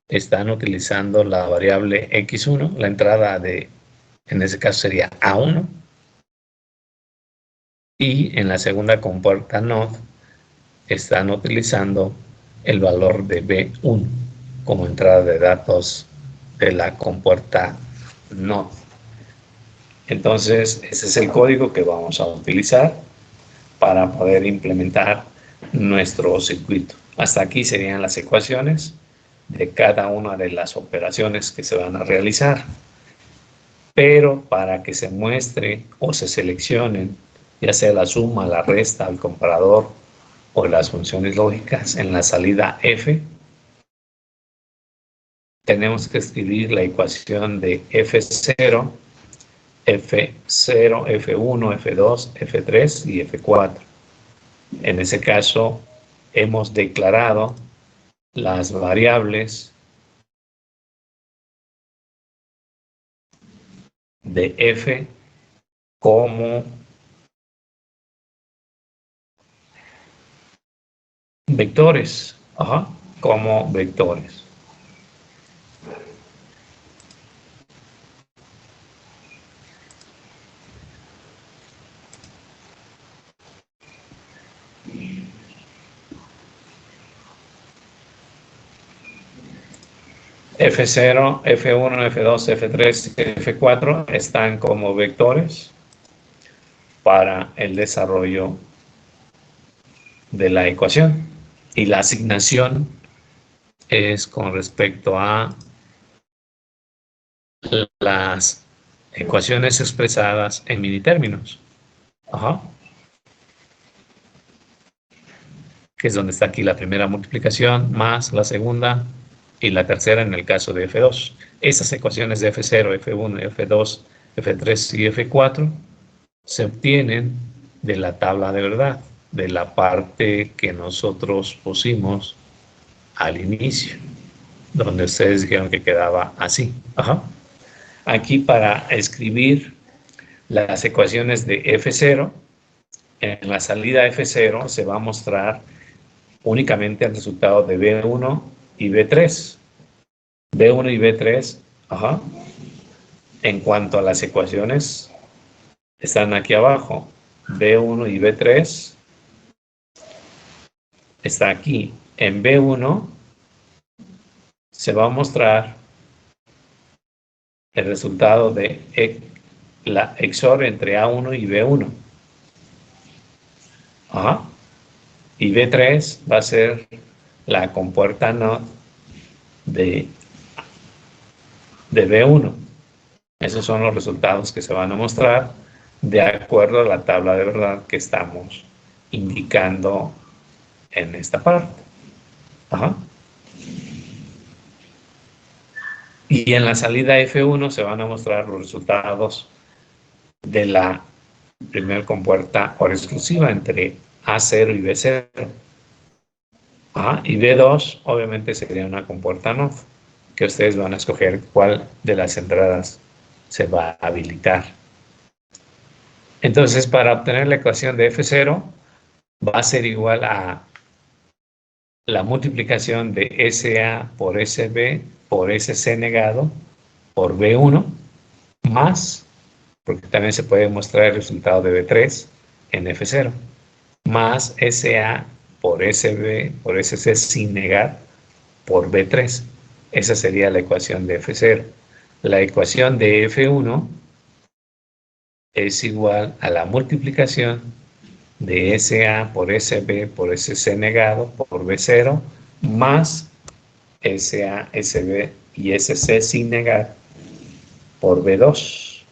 están utilizando la variable X1, la entrada en ese caso sería A1. Y en la segunda compuerta NOT están utilizando el valor de B1 como entrada de datos de la compuerta NOT. Entonces, ese es el código que vamos a utilizar para poder implementar nuestro circuito. Hasta aquí serían las ecuaciones de cada una de las operaciones que se van a realizar. Pero para que se muestre o se seleccionen, ya sea la suma, la resta, el comparador o las funciones lógicas en la salida F, tenemos que escribir la ecuación de F0, F0, F1, F2, F3 y F4. En ese caso, hemos declarado las variables de F como vectores, como vectores. F0, F1, F2, F3 y F4 están como vectores para el desarrollo de la ecuación. Y la asignación es con respecto a las ecuaciones expresadas en minitérminos. Que es donde está aquí la primera multiplicación, más la segunda y la tercera en el caso de F2. Esas ecuaciones de F0, F1, F2, F3 y F4 se obtienen de la tabla de verdad, de la parte que nosotros pusimos al inicio, donde ustedes dijeron que quedaba así. Aquí para escribir las ecuaciones de F0, en la salida F0 se va a mostrar únicamente el resultado de B1 y B3. B1 y B3, en cuanto a las ecuaciones, están aquí abajo. B1 y B3 está aquí. En B1 se va a mostrar el resultado de la XOR entre A1 y B1. Y B3 va a ser la compuerta NOT de B1. Esos son los resultados que se van a mostrar de acuerdo a la tabla de verdad que estamos indicando en esta parte. Y en la salida F1 se van a mostrar los resultados de la primera compuerta hora exclusiva entre A0 y B0. Y B2 obviamente sería una compuerta NOT, que ustedes van a escoger cuál de las entradas se va a habilitar. Entonces, para obtener la ecuación de F0, va a ser igual a la multiplicación de SA por SB por SC negado por B1 más, porque también se puede mostrar el resultado de B3 en F0, más SA por SB por SC sin negar por B3. Esa sería la ecuación de F0. La ecuación de F1 es igual a la multiplicación de SA por SB por SC negado por B0 más SA, SB y SC sin negar por B2.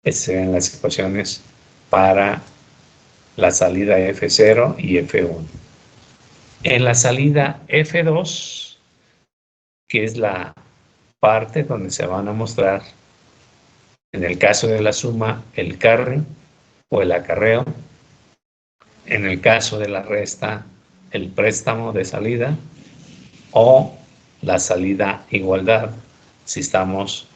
Esas serían las ecuaciones para la salida F0 y F1. En la salida F2, que es la parte donde se van a mostrar, en el caso de la suma, el carry o el acarreo, en el caso de la resta, el préstamo de salida o la salida igualdad, si estamos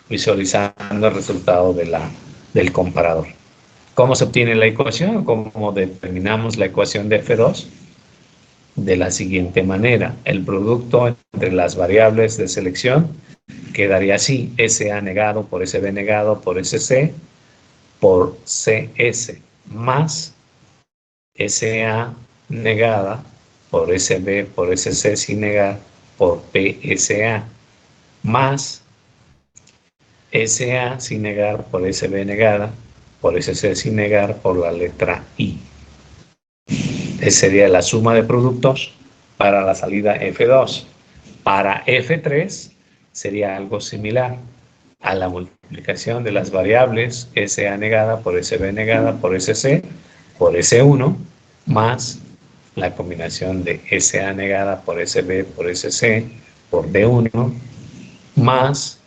visualizando el resultado del comparador. ¿Cómo se obtiene la ecuación? ¿Cómo determinamos la ecuación de F2? De la siguiente manera: el producto entre las variables de selección quedaría así: SA negado por SB negado por SC por CS más SA negada por SB por SC sin negar por PSA más SA sin negar por SB negada por SC sin negar por la letra I. Esa sería la suma de productos para la salida F2. Para F3 sería algo similar a la multiplicación de las variables SA negada por SB negada por SC por S1 más la combinación de SA negada por SB por SC por D1 más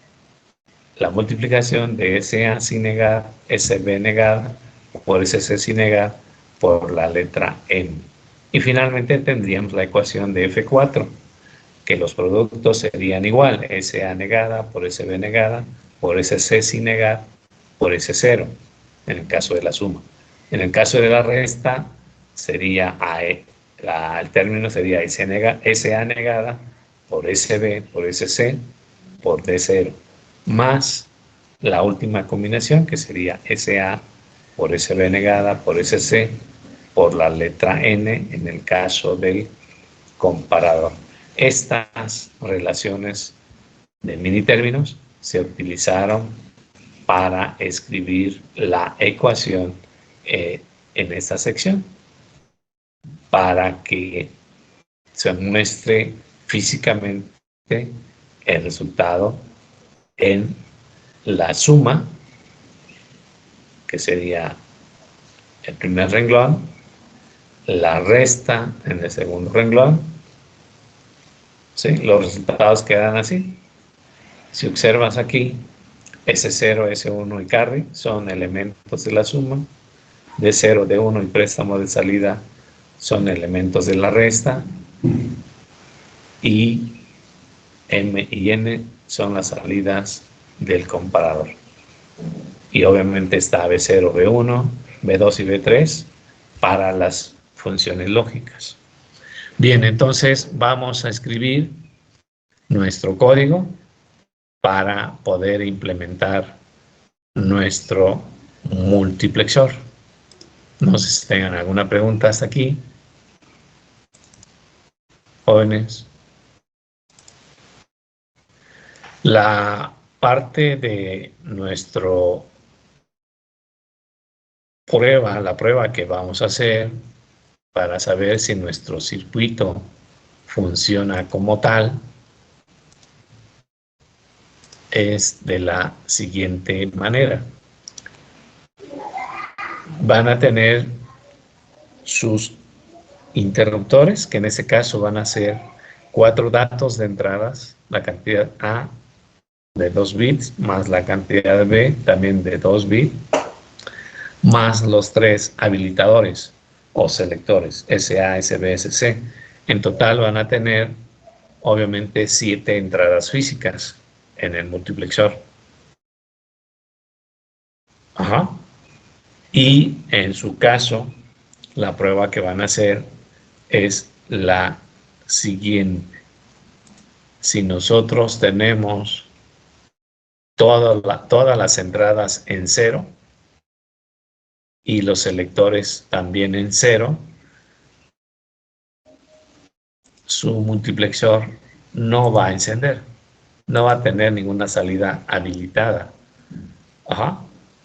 la multiplicación de SA sin negar, SB negada por SC sin negar por la letra M. Y finalmente tendríamos la ecuación de F4, que los productos serían igual: SA negada por SB negada por SC sin negar por S0, en el caso de la suma. En el caso de la resta, sería el término sería SA negada por SB por SC por D0 más la última combinación, que sería SA por SB negada por SC por la letra N en el caso del comparador. Estas relaciones de mini términos se utilizaron para escribir la ecuación en esta sección, para que se muestre físicamente el resultado en la suma, que sería el primer renglón, la resta en el segundo renglón. ¿Sí? Los resultados quedan así. Si observas aquí, S0, S1 y carry son elementos de la suma, D0, D1 y préstamo de salida son elementos de la resta, y M y N son las salidas del comparador. Y obviamente está B0, B1, B2 y B3 para las funciones lógicas. Bien, entonces vamos a escribir nuestro código para poder implementar nuestro multiplexor. No sé si tengan alguna pregunta hasta aquí, jóvenes. La parte de nuestro prueba, la prueba que vamos a hacer para saber si nuestro circuito funciona como tal, es de la siguiente manera. Van a tener sus interruptores, que en este caso van a ser 4 datos de entradas, la cantidad A de 2 bits, más la cantidad B también de 2 bits, más los 3 habilitadores o selectores, SA, SB, SC. En total van a tener, obviamente, 7 entradas físicas en el multiplexor. Ajá. Y en su caso, la prueba que van a hacer es la siguiente. Si nosotros tenemos todas las entradas en 0 y los selectores también en 0, su multiplexor no va a encender, no va a tener ninguna salida habilitada.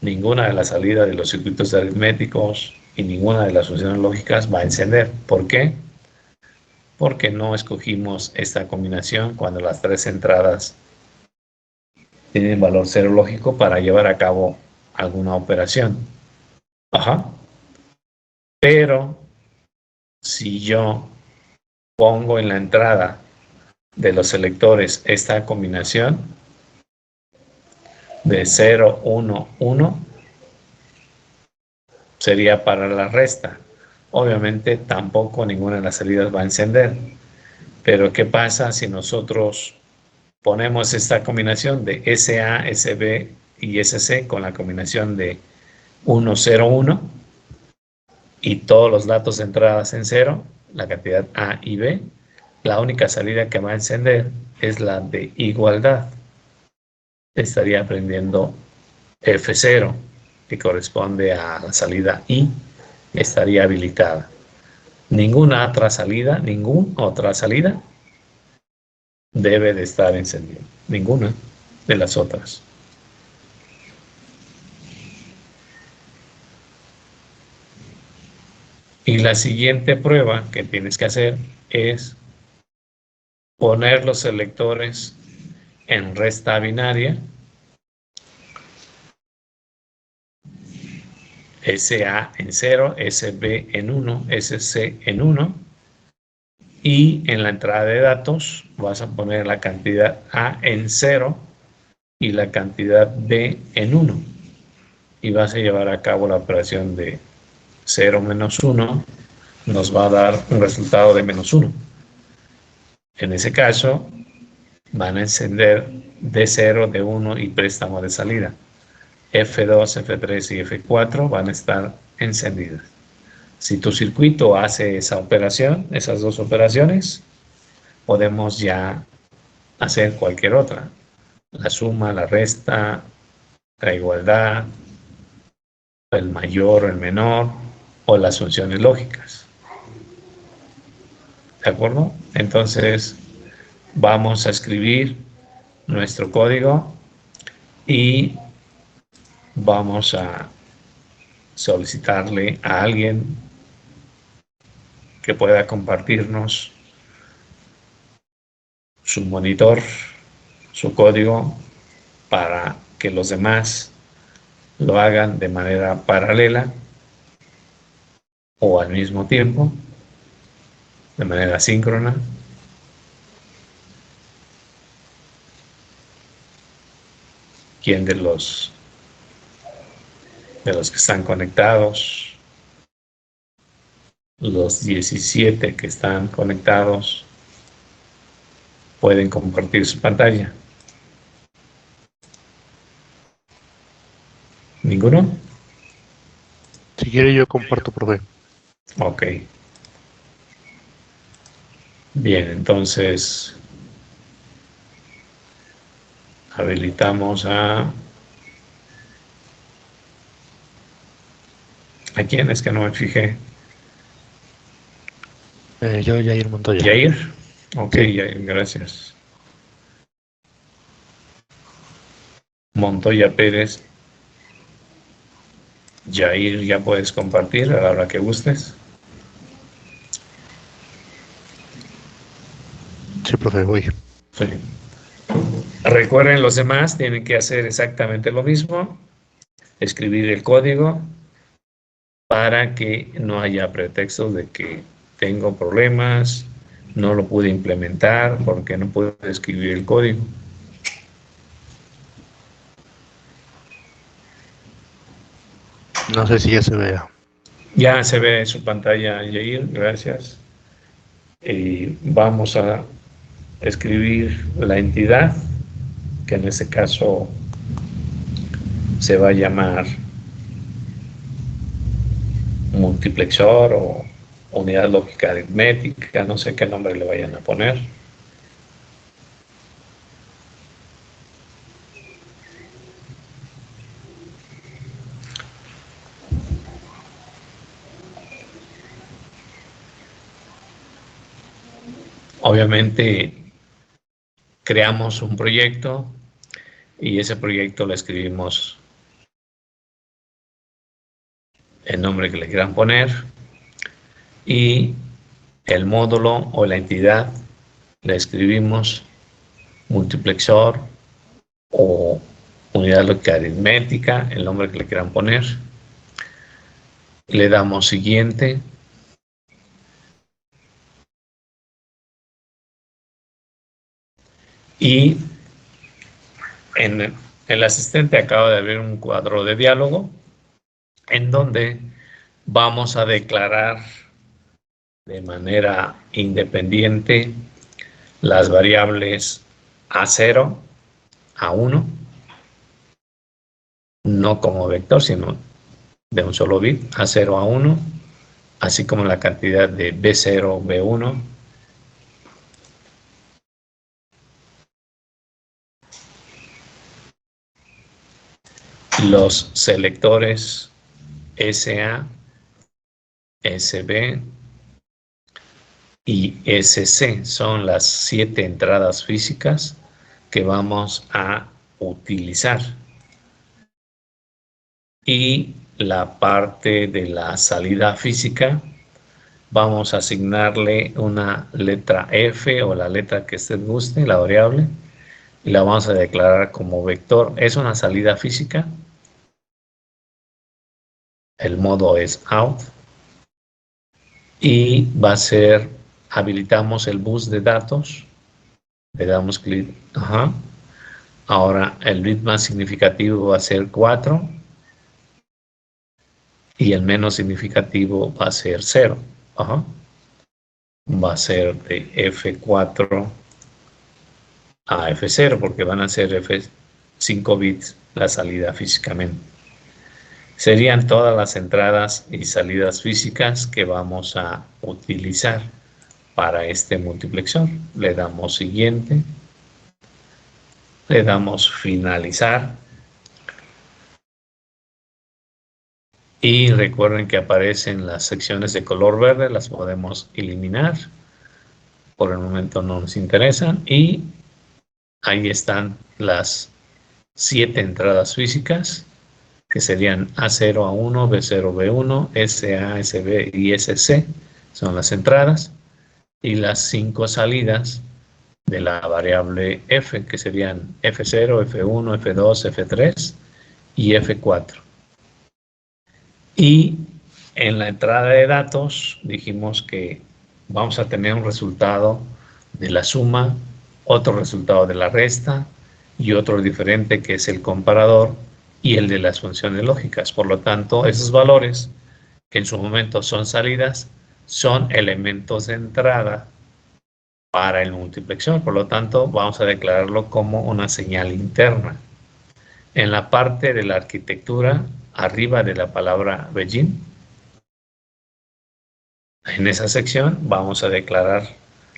Ninguna de las salidas de los circuitos aritméticos y ninguna de las funciones lógicas va a encender. ¿Por qué? Porque no escogimos esta combinación cuando las tres entradas tienen valor cero lógico para llevar a cabo alguna operación. Pero si yo pongo en la entrada de los selectores esta combinación de 0, 1, 1, sería para la resta. Obviamente tampoco ninguna de las salidas va a encender. Pero ¿qué pasa si nosotros ponemos esta combinación de SA, SB y SC con la combinación de 1, 0, 1 y todos los datos de entradas en 0, la cantidad A y B? La única salida que va a encender es la de igualdad. Estaría aprendiendo F0, que corresponde a la salida I, estaría habilitada. Ninguna otra salida debe de estar encendida. Ninguna de las otras. Y la siguiente prueba que tienes que hacer es poner los selectores en resta binaria, SA en 0, SB en 1, SC en 1, y en la entrada de datos vas a poner la cantidad A en 0 y la cantidad B en 1, y vas a llevar a cabo la operación de 0 menos 1, nos va a dar un resultado de menos 1. En ese caso van a encender D0, D1 y préstamo de salida. F2, F3 y F4 van a estar encendidas. Si tu circuito hace esa operación, esas dos operaciones, podemos ya hacer cualquier otra. La suma, la resta, la igualdad, el mayor o el menor, o las funciones lógicas. ¿De acuerdo? Entonces, vamos a escribir nuestro código y vamos a solicitarle a alguien que pueda compartirnos su monitor, su código, para que los demás lo hagan de manera paralela o al mismo tiempo, de manera síncrona. ¿Quién de los que están conectados? Los 17 que están conectados pueden compartir su pantalla. ¿Ninguno? Si quiere yo comparto, profe. Ok. Bien, entonces habilitamos a quién es que no me fijé. Yo, Yair Montoya. ¿Yair? Ok, Sí. Yair, gracias. Montoya Pérez. Yair, ya puedes compartir a la hora que gustes. Sí, profe, voy. Sí. Recuerden, los demás tienen que hacer exactamente lo mismo. Escribir el código para que no haya pretextos de que tengo problemas, no lo pude implementar porque no pude escribir el código. No sé si ya se vea. Ya se ve en su pantalla, Yair, gracias. Y vamos a escribir la entidad, que en este caso se va a llamar multiplexor o unidad lógica aritmética, no sé qué nombre le vayan a poner. Obviamente creamos un proyecto y ese proyecto le escribimos el nombre que le quieran poner y el módulo o la entidad le escribimos multiplexor o unidad lógica aritmética, el nombre que le quieran poner. Le damos siguiente. Y el asistente acaba de abrir un cuadro de diálogo en donde vamos a declarar de manera independiente las variables A0, A1, no como vector, sino de un solo bit, A0, A1, así como la cantidad de B0, B1, los selectores SA, SB y SC son las 7 entradas físicas que vamos a utilizar. Y la parte de la salida física, vamos a asignarle una letra F o la letra que usted guste, la variable, y la vamos a declarar como vector. Es una salida física. El modo es out. Y va a ser, habilitamos el bus de datos. Le damos clic. Ajá. Ahora el bit más significativo va a ser 4. Y el menos significativo va a ser 0. Ajá. Va a ser de F4 a F0 porque van a ser F5 bits la salida físicamente. Serían todas las entradas y salidas físicas que vamos a utilizar para este multiplexor. Le damos siguiente. Le damos finalizar. Y recuerden que aparecen las secciones de color verde, las podemos eliminar. Por el momento no nos interesan. Y ahí están las 7 entradas físicas, que serían A0, A1, B0, B1, SA, SB y SC, son las entradas. Y las 5 salidas de la variable F, que serían F0, F1, F2, F3 y F4. Y en la entrada de datos dijimos que vamos a tener un resultado de la suma, otro resultado de la resta y otro diferente que es el comparador y el de las funciones lógicas. Por lo tanto, esos valores que en su momento son salidas son elementos de entrada para el multiplexor. Por lo tanto, vamos a declararlo como una señal interna. En la parte de la arquitectura, arriba de la palabra Begin, en esa sección vamos a declarar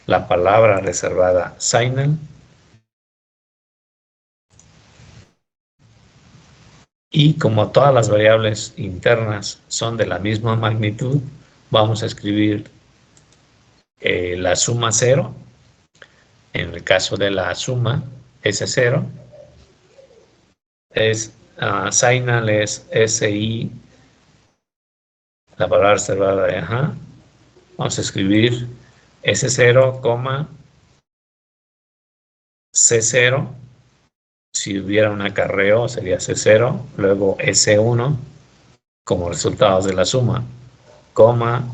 la palabra reservada Signal y como todas las variables internas son de la misma magnitud, vamos a escribir la suma 0. En el caso de la suma S0 es Signal es SI, la palabra reservada de ajá. Vamos a escribir S0, C0. Si hubiera un acarreo sería C0, luego S1 como resultados de la suma, coma,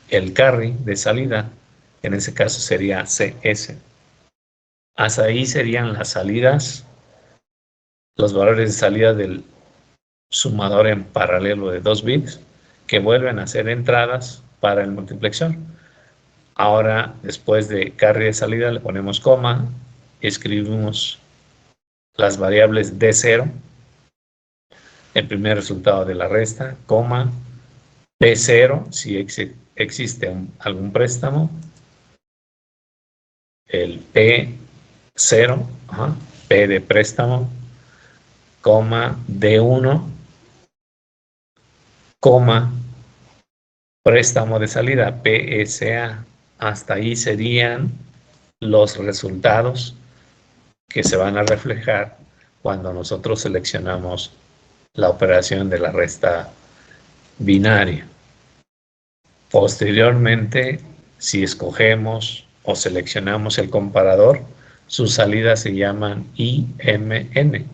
el carry de salida, en ese caso sería CS. Hasta ahí serían las salidas, los valores de salida del sumador en paralelo de 2 bits que vuelven a ser entradas para el multiplexor. Ahora, después de carry de salida, le ponemos coma, escribimos las variables D0, el primer resultado de la resta, coma, P0, si existe algún préstamo, el P0, P de préstamo, coma, D1, coma, préstamo de salida, PSA. Hasta ahí serían los resultados que se van a reflejar cuando nosotros seleccionamos la operación de la resta binaria. Posteriormente, si escogemos o seleccionamos el comparador, sus salidas se llaman IMN.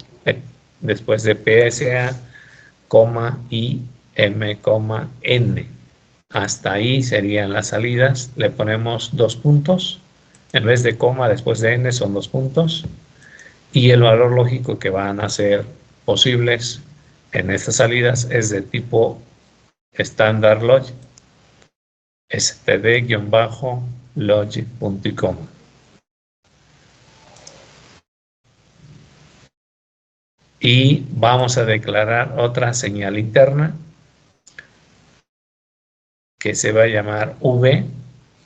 Después de PSA, IM, hasta ahí serían las salidas. Le ponemos 2 puntos. En vez de coma, después de N son 2 puntos. Y el valor lógico que van a ser posibles en estas salidas es de tipo Standard Logic. std-logic, punto y coma. Y vamos a declarar otra señal interna que se va a llamar V,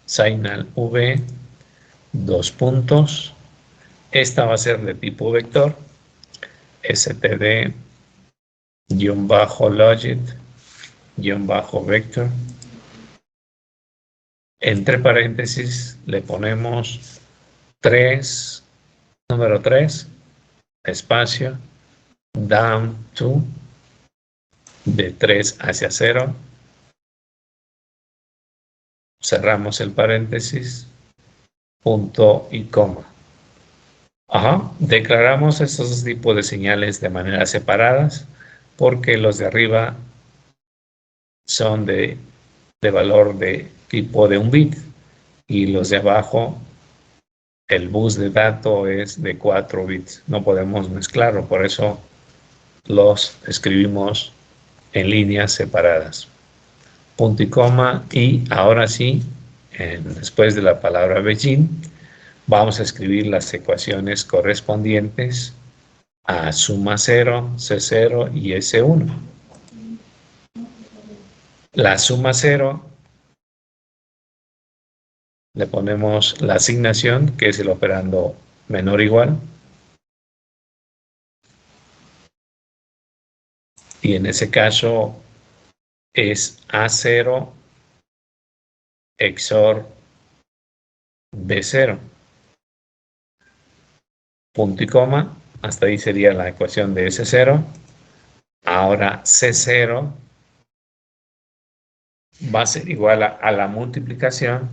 señal V, 2 puntos. Esta va a ser de tipo vector, std-logic-vector. Entre paréntesis le ponemos 3, número 3, espacio, down to, de 3 hacia 0. Cerramos el paréntesis, punto y coma. Declaramos estos dos tipos de señales de manera separadas porque los de arriba son de valor de tipo de 1 bit y los de abajo, el bus de dato es de 4 bits. No podemos mezclarlo, por eso los escribimos en líneas separadas. Punto y coma, y ahora sí, después de la palabra Beijing, vamos a escribir las ecuaciones correspondientes a suma 0, C0 y S1. La suma 0, le ponemos la asignación, que es el operando menor o igual. Y en ese caso es A0 XOR B0. Punto y coma, hasta ahí sería la ecuación de S0. Ahora C0 va a ser igual a la multiplicación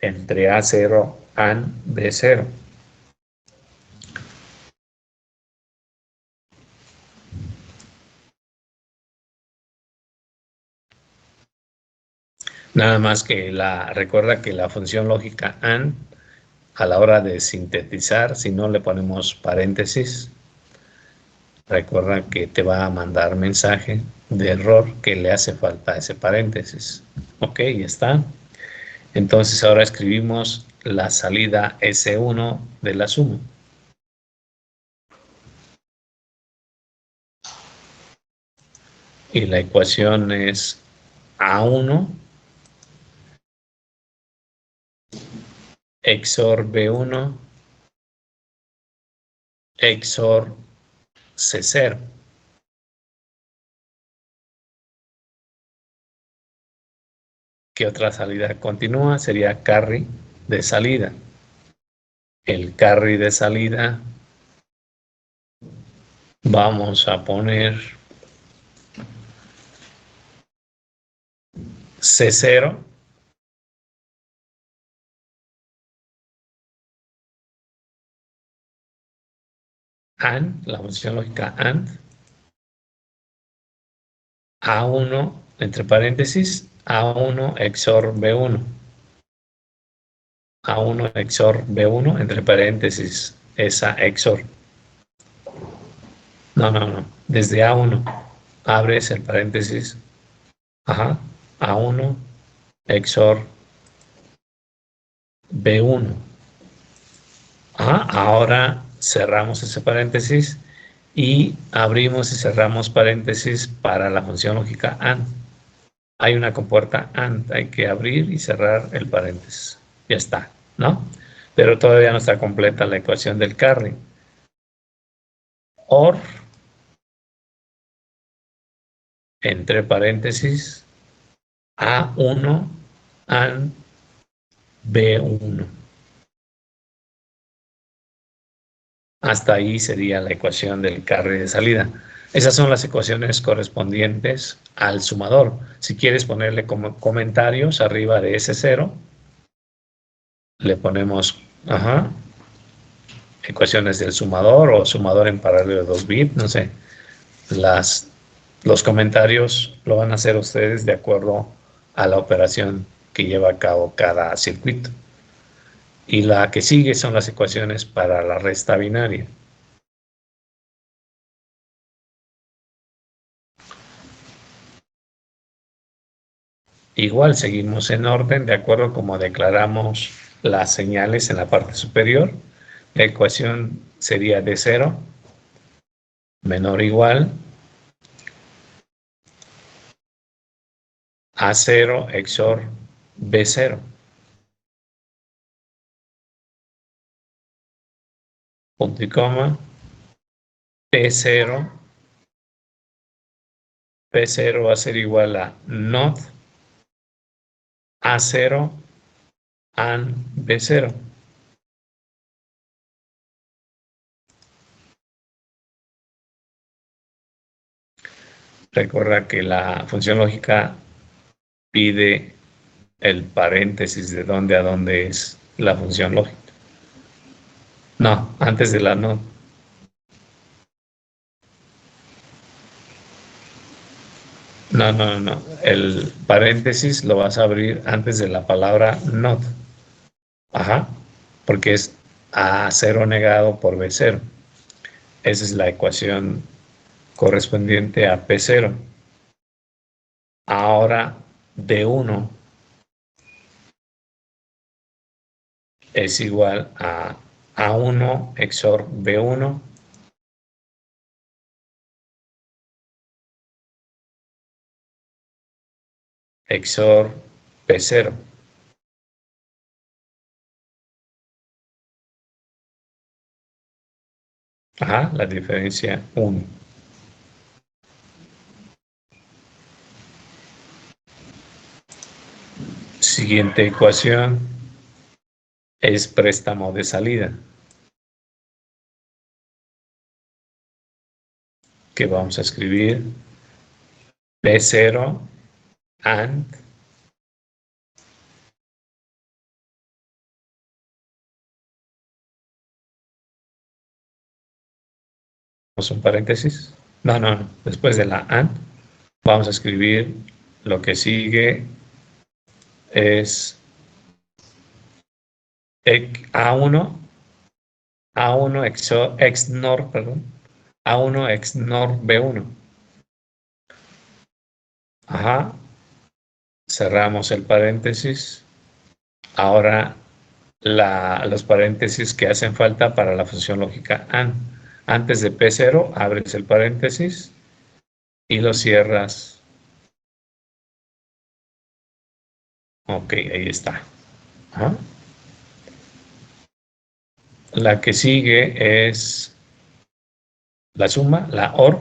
entre A0 and B0. Nada más que recuerda que la función lógica AND, a la hora de sintetizar, si no le ponemos paréntesis, recuerda que te va a mandar mensaje de error que le hace falta ese paréntesis. Ok, ya está. Entonces ahora escribimos la salida S1 de la suma. Y la ecuación es A1 XOR B1 XOR C0. ¿Qué otra salida continúa? Sería carry de salida. El carry de salida vamos a poner C0 AND, la función lógica AND, A1 entre paréntesis, A1 XOR B1. A1 XOR B1 entre paréntesis, esa XOR. No. Desde A1 abres el paréntesis. A1 XOR B1. Ahora cerramos ese paréntesis y abrimos y cerramos paréntesis para la función lógica AND. hay una compuerta AND, hay que abrir y cerrar el paréntesis. Ya está, ¿no? Pero todavía no está completa la ecuación del carry. OR, entre paréntesis, A1 AND B1. Hasta ahí sería la ecuación del carry de salida. Esas son las ecuaciones correspondientes al sumador. Si quieres ponerle como comentarios arriba de ese 0, le ponemos ecuaciones del sumador o sumador en paralelo de 2 bits, no sé. Los comentarios lo van a hacer ustedes de acuerdo a la operación que lleva a cabo cada circuito. Y la que sigue son las ecuaciones para la resta binaria. Igual seguimos en orden de acuerdo como declaramos las señales en la parte superior. La ecuación sería D0 menor o igual A0 XOR B0. Punto y coma. P0 va a ser igual a NOT A0 AND B0. Recuerda que la función lógica pide el paréntesis de dónde a dónde es la función lógica. No, antes de la NOT. No. El paréntesis lo vas a abrir antes de la palabra not. Porque es A0 negado por B0. Esa es la ecuación correspondiente a P0. Ahora D1 es igual a A1 XOR B1 XOR P0. La diferencia 1. Siguiente ecuación es préstamo de salida, que vamos a escribir P0 AND un paréntesis. No. Después de la AND vamos a escribir lo que sigue es A1 XNOR, perdón. A1 XNOR B1. Cerramos el paréntesis. Ahora los paréntesis que hacen falta para la función lógica AND. Antes de P0 abres el paréntesis y lo cierras. Ok, ahí está. La que sigue es la suma, la OR,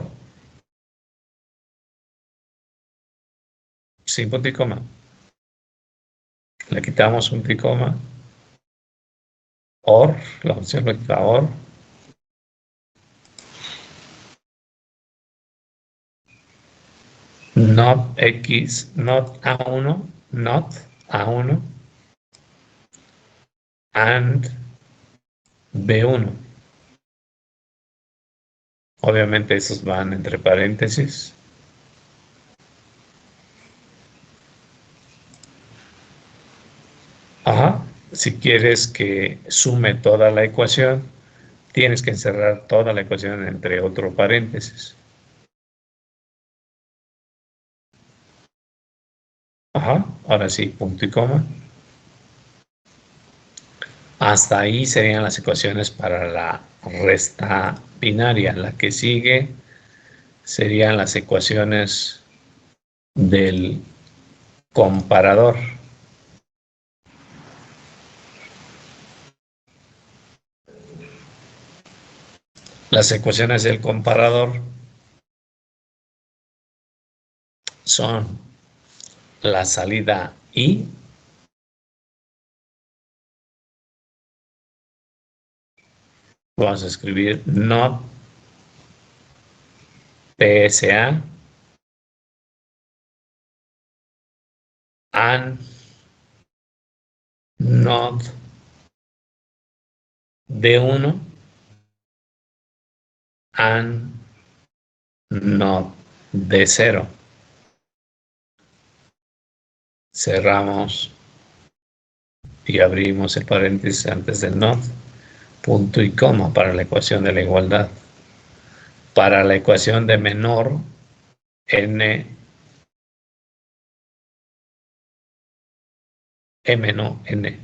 sin punto y coma. Le quitamos un punto y coma. OR, la función lógica OR. Not X, not A1, not A1, and B1. Obviamente esos van entre paréntesis. Si quieres que sume toda la ecuación, tienes que encerrar toda la ecuación entre otro paréntesis. Ahora sí, punto y coma. Hasta ahí serían las ecuaciones para la resta binaria. La que sigue serían las ecuaciones del comparador. Las ecuaciones del comparador son la salida I vamos a escribir not PSA and not D1 and not D0. Cerramos y abrimos el paréntesis antes del not, punto y coma para la ecuación de la igualdad. Para la ecuación de menor n, m no, n,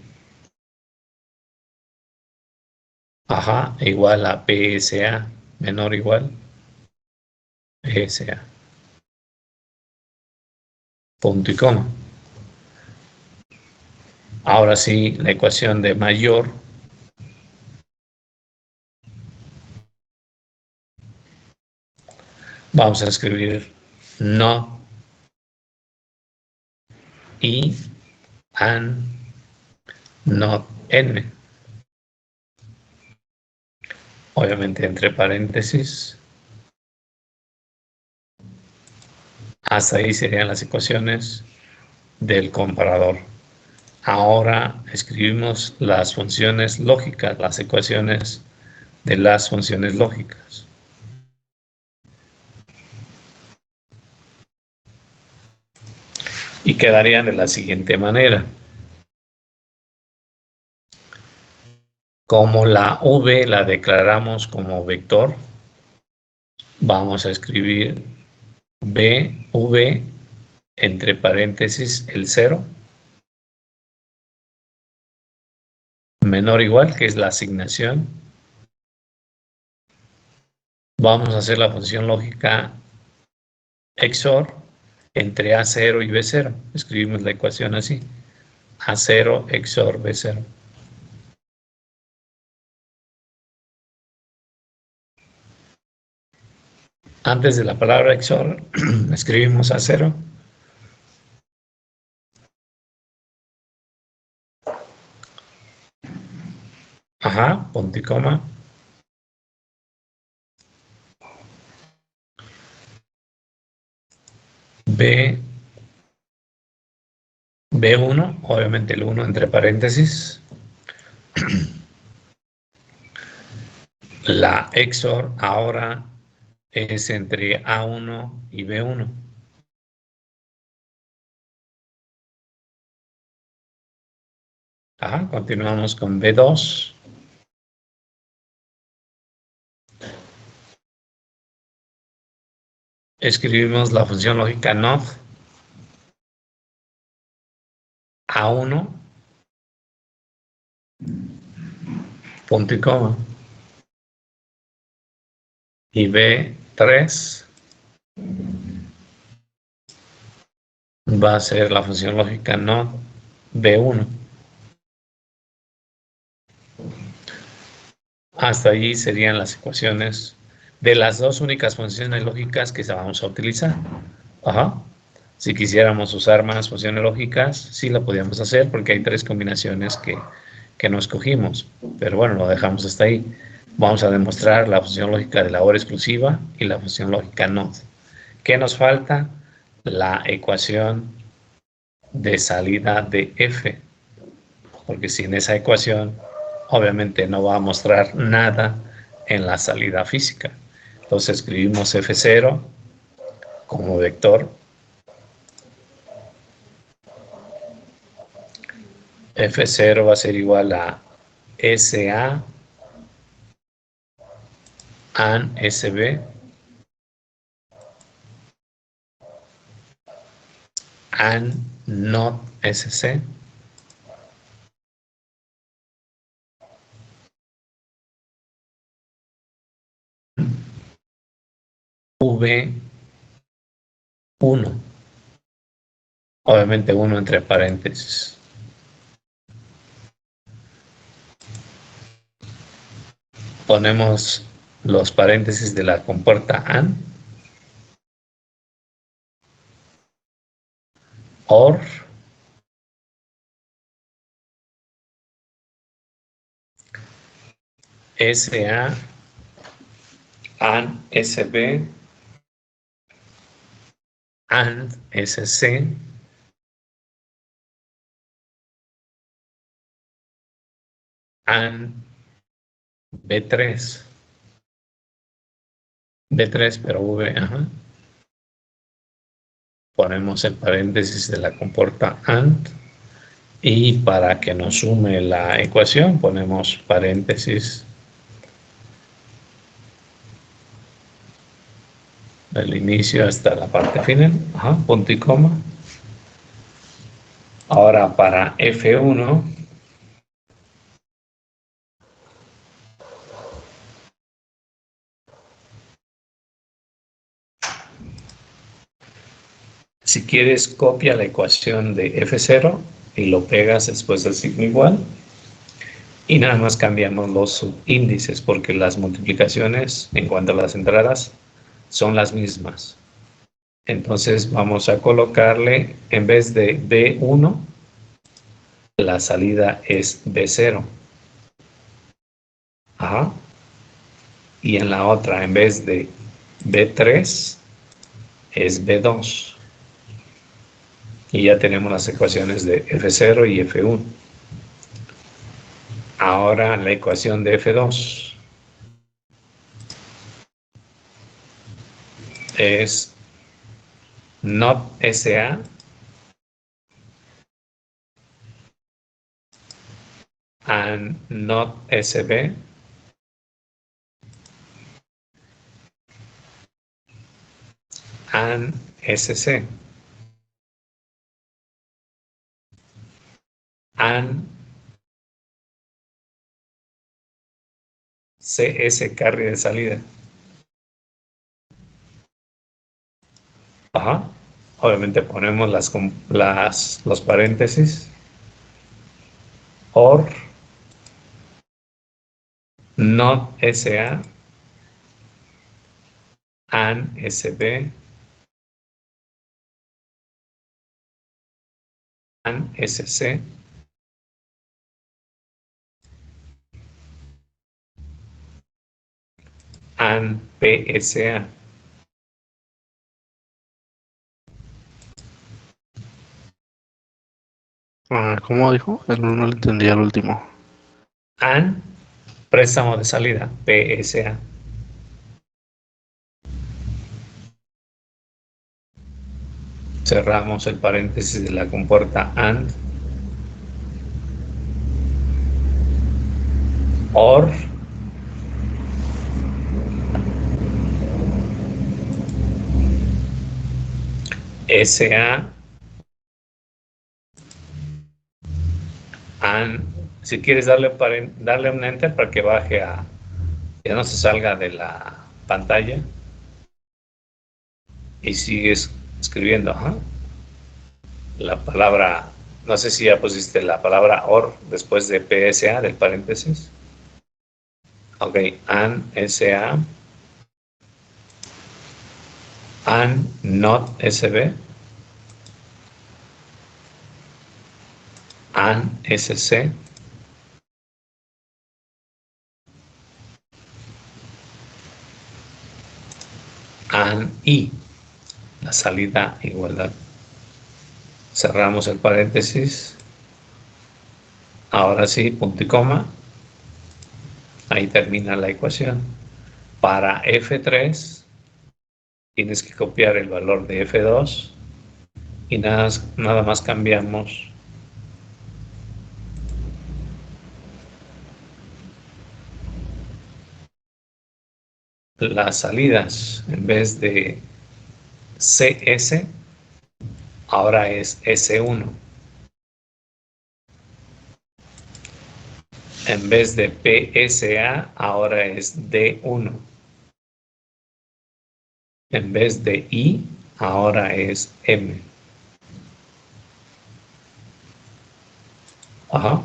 ajá, igual a PSA, menor o igual PSA, punto y coma. Ahora sí, la ecuación de mayor vamos a escribir no I and not n. Obviamente entre paréntesis. Hasta ahí serían las ecuaciones del comparador. Ahora escribimos las funciones lógicas, las ecuaciones de las funciones lógicas. Y quedarían de la siguiente manera. Como la v la declaramos como vector, vamos a escribir v entre paréntesis el 0 menor o igual, que es la asignación. Vamos a hacer la función lógica XOR entre A0 y B0. Escribimos la ecuación así. A0 XOR B0. Antes de la palabra XOR, escribimos A0. Ajá, punto y coma. B1, obviamente el 1 entre paréntesis. La XOR ahora es entre A1 y B1. Ajá, continuamos con B2. Escribimos la función lógica NOT A1, punto y coma. Y B3 va a ser la función lógica NOT B1. Hasta allí serían las ecuaciones de las dos únicas funciones lógicas que vamos a utilizar. Ajá. Si quisiéramos usar más funciones lógicas, sí lo podíamos hacer porque hay tres combinaciones que no escogimos. Pero bueno, lo dejamos hasta ahí. Vamos a demostrar la función lógica de la hora exclusiva y la función lógica NOT. ¿Qué nos falta? La ecuación de salida de F. Porque sin esa ecuación, obviamente no va a mostrar nada en la salida física. Entonces escribimos F0 como vector. F0 va a ser igual a SA and SB and not SC. V1. Obviamente 1 entre paréntesis. Ponemos los paréntesis de la compuerta AND. OR. SA. AND SB. AND SC. AND B3. B3, pero V, ajá. Ponemos el paréntesis de la compuerta AND. Y para que nos sume la ecuación, ponemos paréntesis del inicio hasta la parte final, ajá, punto y coma. Ahora para F1, si quieres, copia la ecuación de F0 y lo pegas después del signo igual. Y nada más cambiamos los subíndices porque las multiplicaciones en cuanto a las entradas son las mismas. Entonces vamos a colocarle, en vez de B1, la salida es B0. Ajá. Y en la otra, en vez de B3, es B2. Y ya tenemos las ecuaciones de F0 y F1. Ahora la ecuación de F2 es not SA and not SB and SC and CS carry de salida. Ajá. Obviamente ponemos los paréntesis. OR not SA and SB and SC and PSA. ¿Cómo dijo? No lo entendí al último. And préstamo de salida, PSA. Cerramos el paréntesis de la compuerta AND. OR SA and, si quieres darle un enter para que baje ya no se salga de la pantalla y sigues escribiendo, ajá, la palabra, no sé si ya pusiste la palabra OR después de PSA del paréntesis. Ok, and SA and not SB and SC and I, la salida igualdad. Cerramos el paréntesis. Ahora sí, punto y coma. Ahí termina la ecuación. Para F3 tienes que copiar el valor de F2 y nada más cambiamos las salidas. En vez de CS, ahora es S1. En vez de PSA, ahora es D1. En vez de I, ahora es M. Ajá.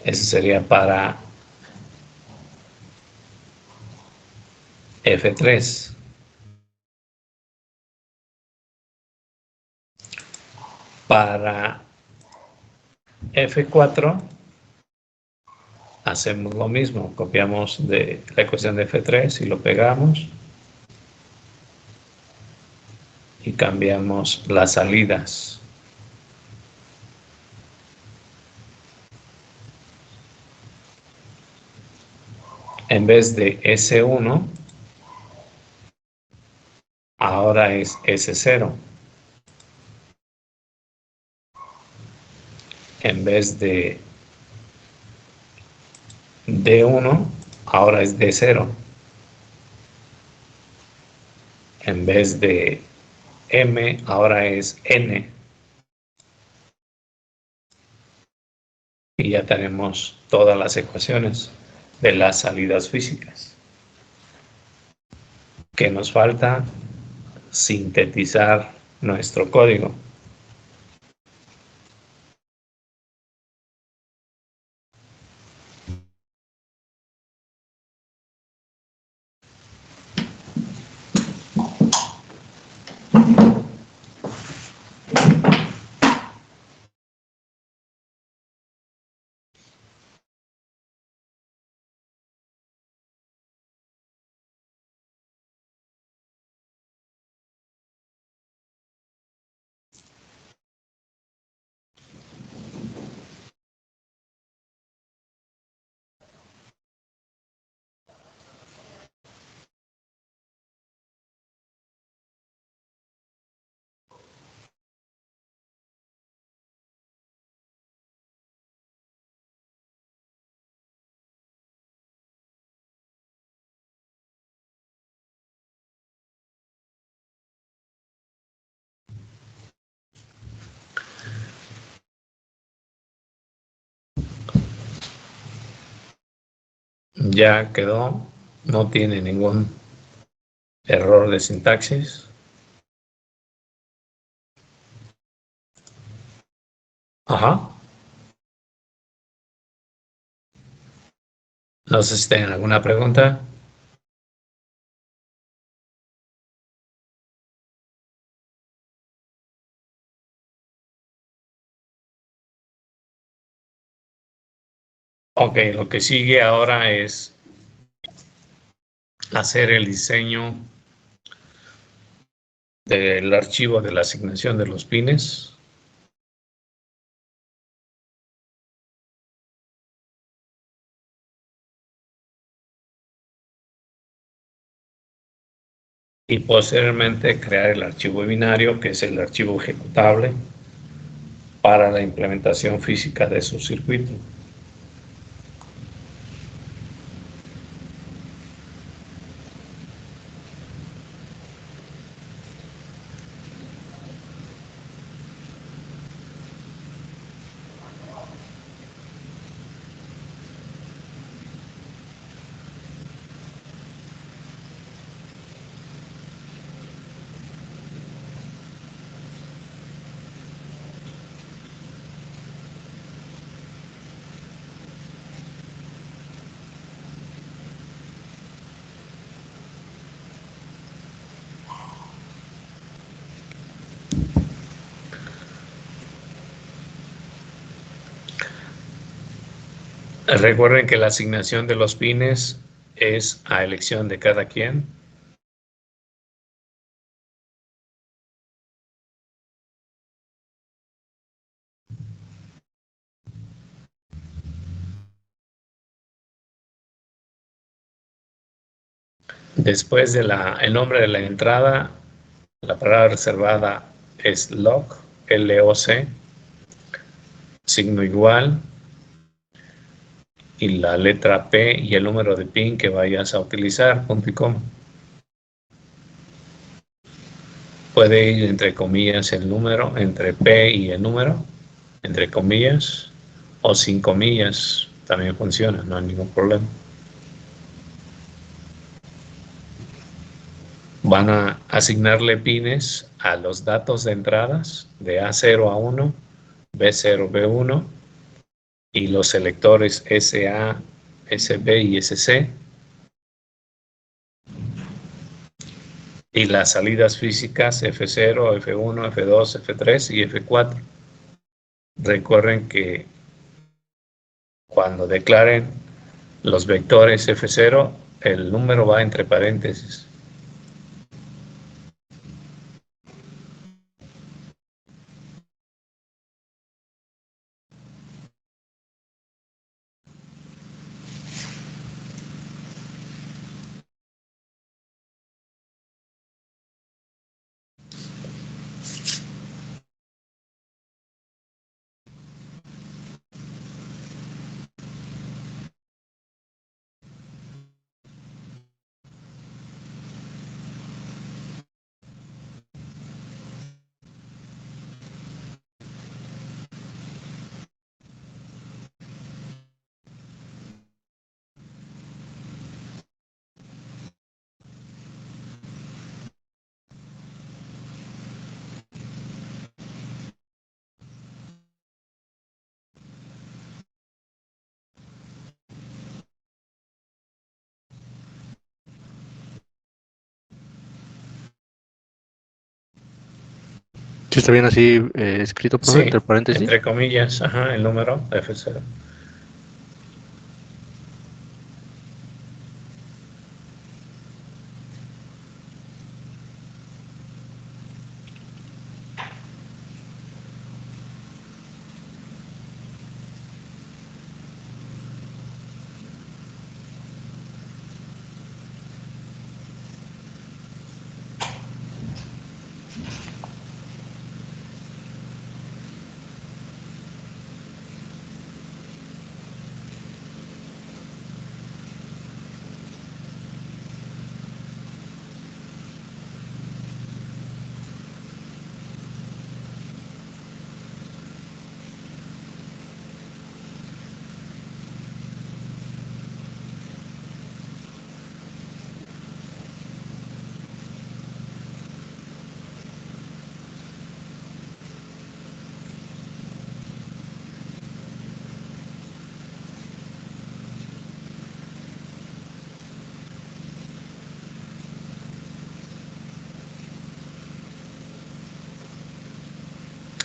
Ese sería para F3. Para F4 hacemos lo mismo, copiamos de la ecuación de F3 y lo pegamos y cambiamos las salidas. En vez de S1, ahora es S0. En vez de D1, ahora es D0. En vez de M, ahora es N. Y ya tenemos todas las ecuaciones de las salidas físicas. ¿Qué nos falta? Sintetizar nuestro código. Ya quedó, no tiene ningún error de sintaxis. Ajá. No sé si tienen alguna pregunta. Ok, lo que sigue ahora es hacer el diseño del archivo de la asignación de los pines. Y posteriormente crear el archivo binario, que es el archivo ejecutable para la implementación física de su circuito. Recuerden que la asignación de los pines es a elección de cada quien. Después de el nombre de la entrada, la palabra reservada es loc, L-O-C, signo igual, y la letra P y el número de pin que vayas a utilizar, punto y coma. Puede ir entre comillas el número, entre P y el número, entre comillas, o sin comillas, también funciona, no hay ningún problema. Van a asignarle pines a los datos de entradas de A0 a 1, B0, B1, y los selectores SA, SB y SC, y las salidas físicas F0, F1, F2, F3 y F4. Recuerden que cuando declaren los vectores F0, el número va entre paréntesis. ¿Sí está bien así escrito, profe, Sí, entre paréntesis? entre comillas, el número F0.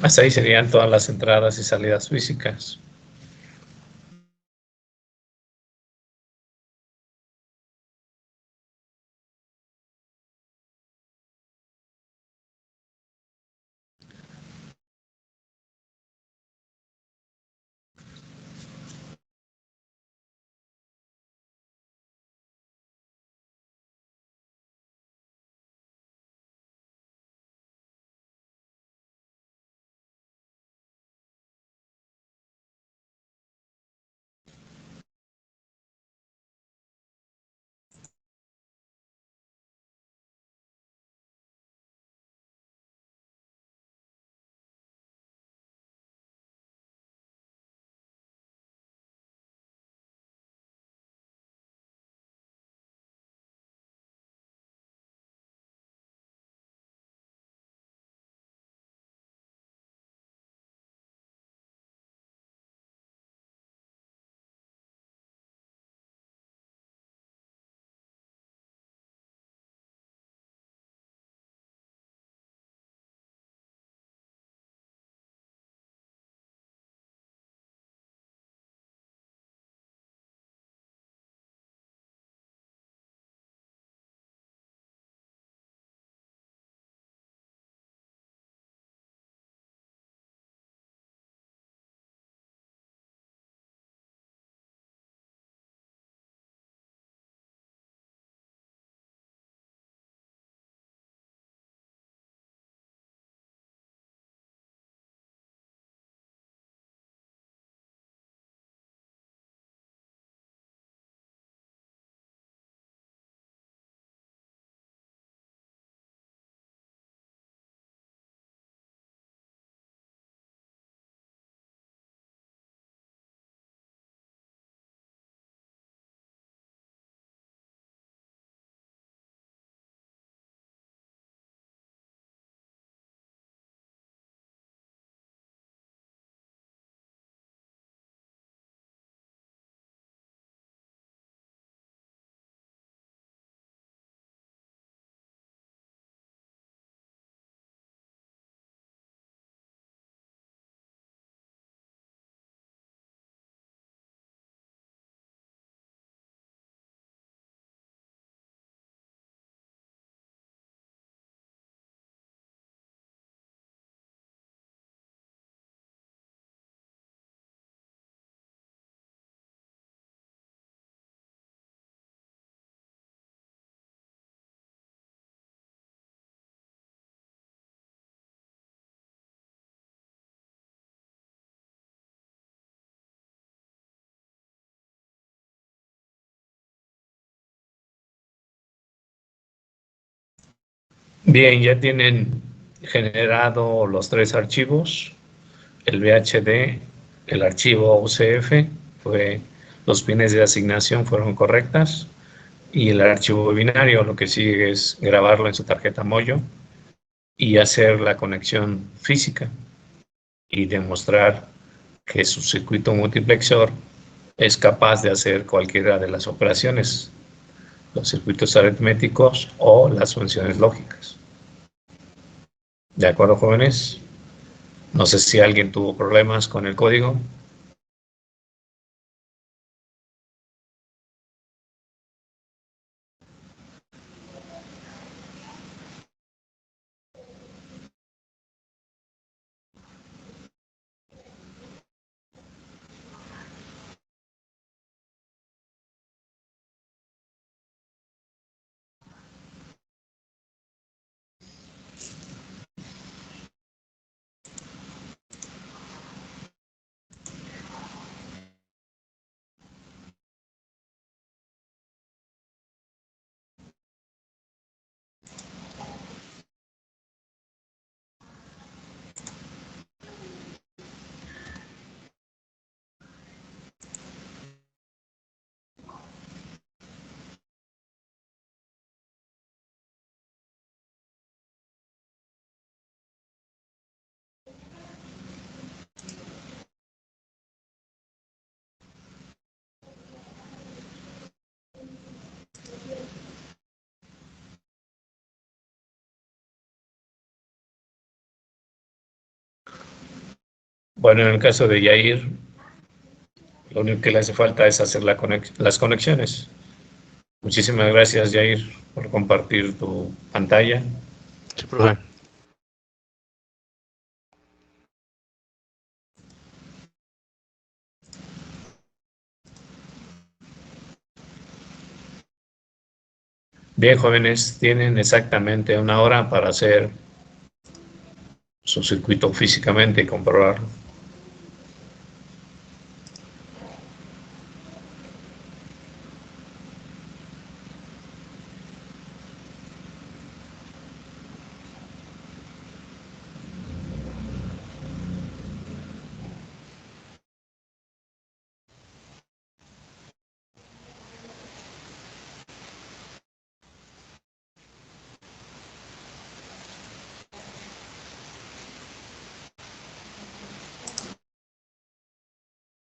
Hasta ahí serían todas las entradas y salidas físicas. Bien, ya tienen generado los 3 archivos, el VHD, el archivo UCF, los pines de asignación fueron correctas, y el archivo binario, lo que sigue es grabarlo en su tarjeta Moyo y hacer la conexión física y demostrar que su circuito multiplexor es capaz de hacer cualquiera de las operaciones, los circuitos aritméticos o las funciones lógicas. ¿De acuerdo, jóvenes? No sé si alguien tuvo problemas con el código. Bueno, en el caso de Yair, lo único que le hace falta es hacer las conexiones. Muchísimas gracias, Jair, por compartir tu pantalla. Sí, profe. Bien, jóvenes, tienen exactamente 1 hora para hacer su circuito físicamente y comprobarlo.